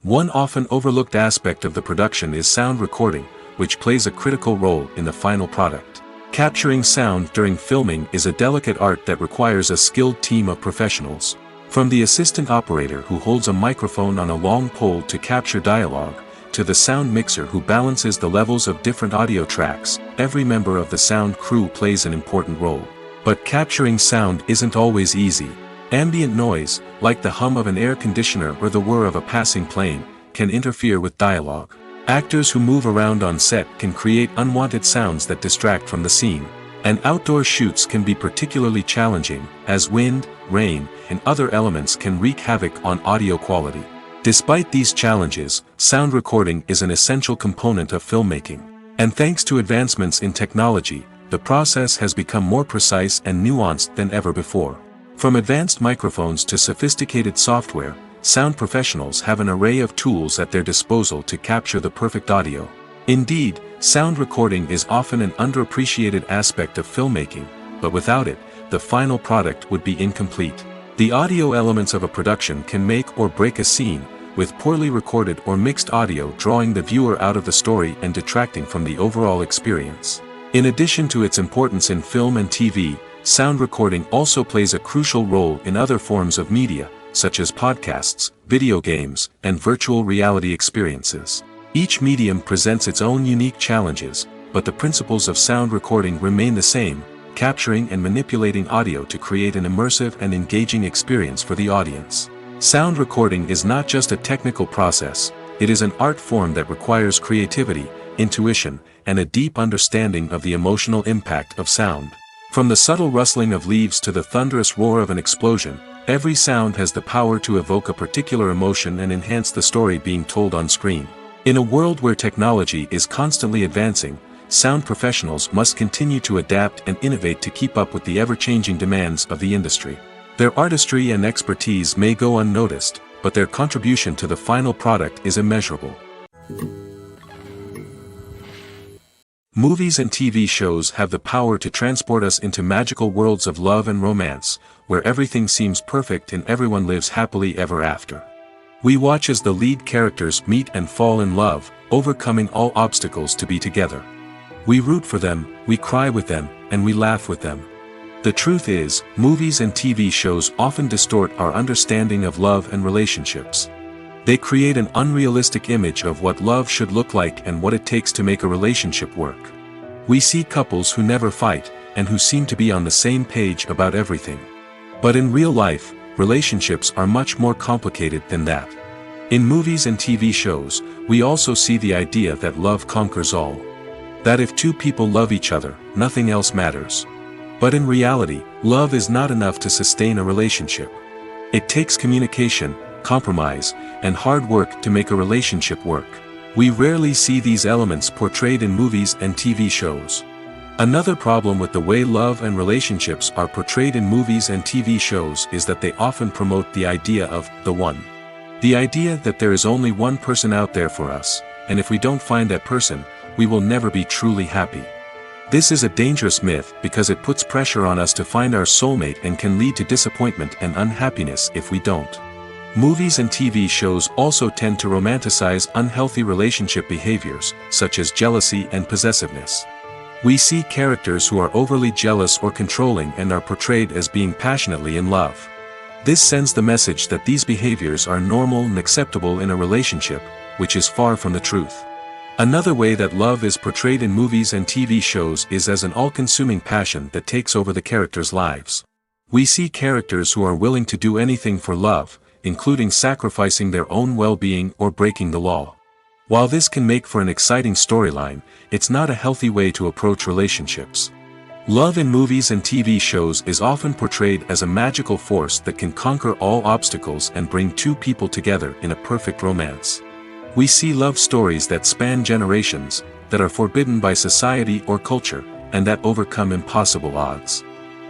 S2: One often overlooked aspect of the production is sound recording, which plays a critical role in the final product. Capturing sound during filming is a delicate art that requires a skilled team of professionals. From the assistant operator who holds a microphone on a long pole to capture dialogue, to the sound mixer who balances the levels of different audio tracks, every member of the sound crew plays an important role. But capturing sound isn't always easy. Ambient noise, like the hum of an air conditioner or the whir of a passing plane, can interfere with dialogue. Actors who move around on set can create unwanted sounds that distract from the scene. And outdoor shoots can be particularly challenging, as wind, rain, and other elements can wreak havoc on audio quality. Despite these challenges, sound recording is an essential component of filmmaking. And thanks to advancements in technology, the process has become more precise and nuanced than ever before. From advanced microphones to sophisticated software, sound professionals have an array of tools at their disposal to capture the perfect audio. Indeed, sound recording is often an underappreciated aspect of filmmaking, but without it, the final product would be incomplete. The audio elements of a production can make or break a scene, with poorly recorded or mixed audio drawing the viewer out of the story and detracting from the overall experience. In addition to its importance in film and TV, sound recording also plays a crucial role in other forms of media, such as podcasts, video games, and virtual reality experiences. Each medium presents its own unique challenges, but the principles of sound recording remain the same, capturing and manipulating audio to create an immersive and engaging experience for the audience. Sound recording is not just a technical process, it is an art form that requires creativity, intuition, and a deep understanding of the emotional impact of sound. From the subtle rustling of leaves to the thunderous roar of an explosion, every sound has the power to evoke a particular emotion and enhance the story being told on screen. In a world where technology is constantly advancing, sound professionals must continue to adapt and innovate to keep up with the ever-changing demands of the industry. Their artistry and expertise may go unnoticed, but their contribution to the final product is immeasurable. Movies and TV shows have the power to transport us into magical worlds of love and romance, where everything seems perfect and everyone lives happily ever after. We watch as the lead characters meet and fall in love, overcoming all obstacles to be together. We root for them, we cry with them, and we laugh with them. The truth is, movies and TV shows often distort our understanding of love and relationships. They create an unrealistic image of what love should look like and what it takes to make a relationship work. We see couples who never fight, and who seem to be on the same page about everything. But in real life, relationships are much more complicated than that. In movies and TV shows, we also see the idea that love conquers all. That if two people love each other, nothing else matters. But in reality, love is not enough to sustain a relationship. It takes communication, compromise, and hard work to make a relationship work. We rarely see these elements portrayed in movies and TV shows. Another problem with the way love and relationships are portrayed in movies and TV shows is that they often promote the idea of the one. The idea that there is only one person out there for us, and if we don't find that person, we will never be truly happy. This is a dangerous myth because it puts pressure on us to find our soulmate and can lead to disappointment and unhappiness if we don't. Movies and TV shows also tend to romanticize unhealthy relationship behaviors, such as jealousy and possessiveness. We see characters who are overly jealous or controlling and are portrayed as being passionately in love. This sends the message that these behaviors are normal and acceptable in a relationship, which is far from the truth. Another way that love is portrayed in movies and TV shows is as an all-consuming passion that takes over the characters' lives. We see characters who are willing to do anything for love, including sacrificing their own well-being or breaking the law. While this can make for an exciting storyline, it's not a healthy way to approach relationships. Love in movies and TV shows is often portrayed as a magical force that can conquer all obstacles and bring two people together in a perfect romance. We see love stories that span generations, that are forbidden by society or culture, and that overcome impossible odds.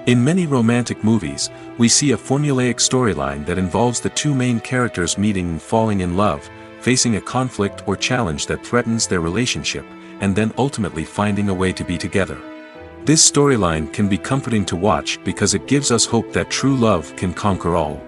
S2: In many romantic movies, we see a formulaic storyline that involves the two main characters meeting and falling in love, facing a conflict or challenge that threatens their relationship, and then ultimately finding a way to be together. This storyline can be comforting to watch because it gives us hope that true love can conquer all.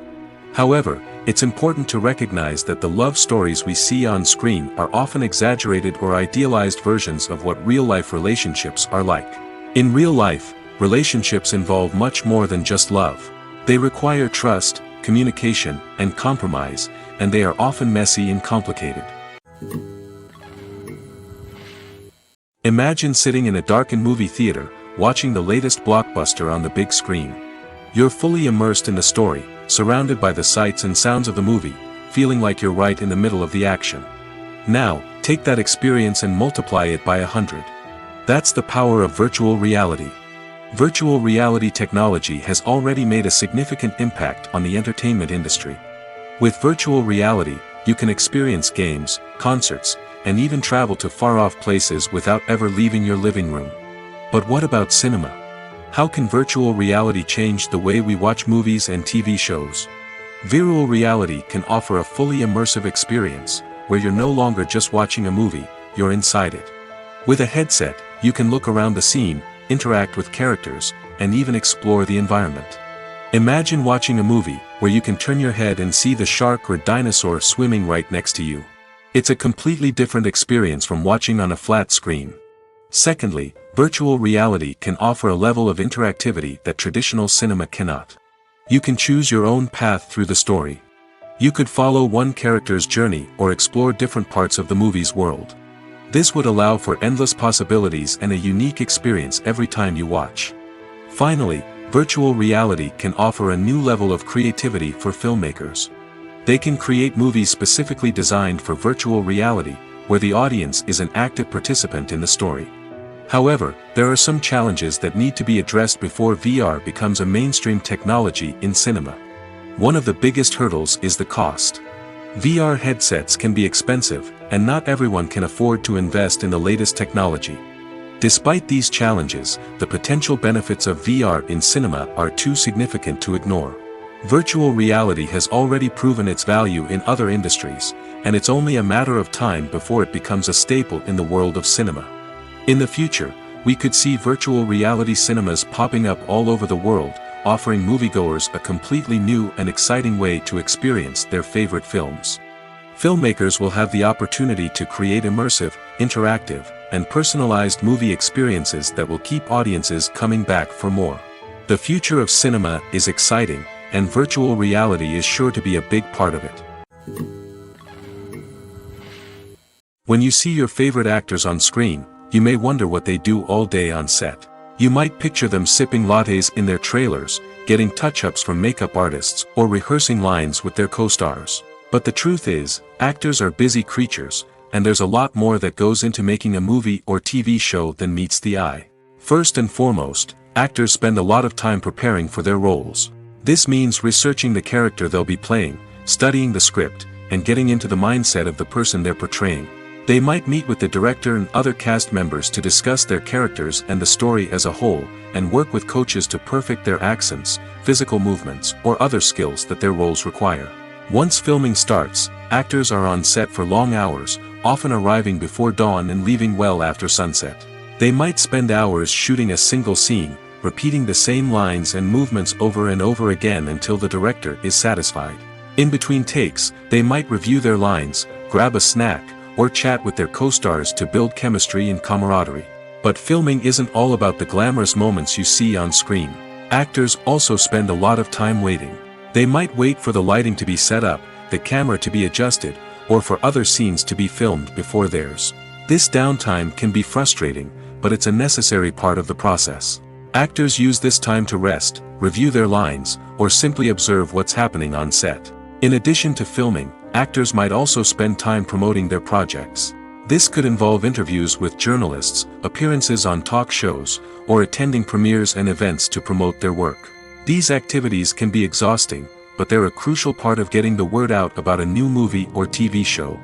S2: However, it's important to recognize that the love stories we see on screen are often exaggerated or idealized versions of what real-life relationships are like. In real life, relationships involve much more than just love. They require trust, communication, and compromise, and they are often messy and complicated. Imagine sitting in a darkened movie theater, watching the latest blockbuster on the big screen. You're fully immersed in the story, surrounded by the sights and sounds of the movie, feeling like you're right in the middle of the action. Now, take that experience and multiply it by 100. That's the power of virtual reality. Virtual reality technology has already made a significant impact on the entertainment industry. With virtual reality, you can experience games, concerts, and even travel to far-off places without ever leaving your living room. But what about cinema? How can virtual reality change the way we watch movies and TV shows? Virtual reality can offer a fully immersive experience, where you're no longer just watching a movie, you're inside it. With a headset, you can look around the scene, interact with characters, and even explore the environment. Imagine watching a movie where you can turn your head and see the shark or dinosaur swimming right next to you. It's a completely different experience from watching on a flat screen. Secondly, virtual reality can offer a level of interactivity that traditional cinema cannot. You can choose your own path through the story. You could follow one character's journey or explore different parts of the movie's world. This would allow for endless possibilities and a unique experience every time you watch. Finally, virtual reality can offer a new level of creativity for filmmakers. They can create movies specifically designed for virtual reality, where the audience is an active participant in the story. However, there are some challenges that need to be addressed before VR becomes a mainstream technology in cinema. One of the biggest hurdles is the cost. VR headsets can be expensive, and not everyone can afford to invest in the latest technology. Despite these challenges, the potential benefits of VR in cinema are too significant to ignore. Virtual reality has already proven its value in other industries, and it's only a matter of time before it becomes a staple in the world of cinema. In the future, we could see virtual reality cinemas popping up all over the world, offering moviegoers a completely new and exciting way to experience their favorite films. Filmmakers will have the opportunity to create immersive, interactive, and personalized movie experiences that will keep audiences coming back for more. The future of cinema is exciting, and virtual reality is sure to be a big part of it. When you see your favorite actors on screen, you may wonder what they do all day on set. You might picture them sipping lattes in their trailers, getting touch-ups from makeup artists, or rehearsing lines with their co-stars. But the truth is, actors are busy creatures, and there's a lot more that goes into making a movie or TV show than meets the eye. First and foremost, actors spend a lot of time preparing for their roles. This means researching the character they'll be playing, studying the script, and getting into the mindset of the person they're portraying. They might meet with the director and other cast members to discuss their characters and the story as a whole, and work with coaches to perfect their accents, physical movements, or other skills that their roles require. Once filming starts, actors are on set for long hours, often arriving before dawn and leaving well after sunset. They might spend hours shooting a single scene, repeating the same lines and movements over and over again until the director is satisfied. In between takes, they might review their lines, grab a snack, or chat with their co-stars to build chemistry and camaraderie. But filming isn't all about the glamorous moments you see on screen. Actors also spend a lot of time waiting. They might wait for the lighting to be set up, the camera to be adjusted, or for other scenes to be filmed before theirs. This downtime can be frustrating, but it's a necessary part of the process. Actors use this time to rest, review their lines, or simply observe what's happening on set. In addition to filming, actors might also spend time promoting their projects. This could involve interviews with journalists, appearances on talk shows, or attending premieres and events to promote their work. These activities can be exhausting, but they're a crucial part of getting the word out about a new movie or TV show.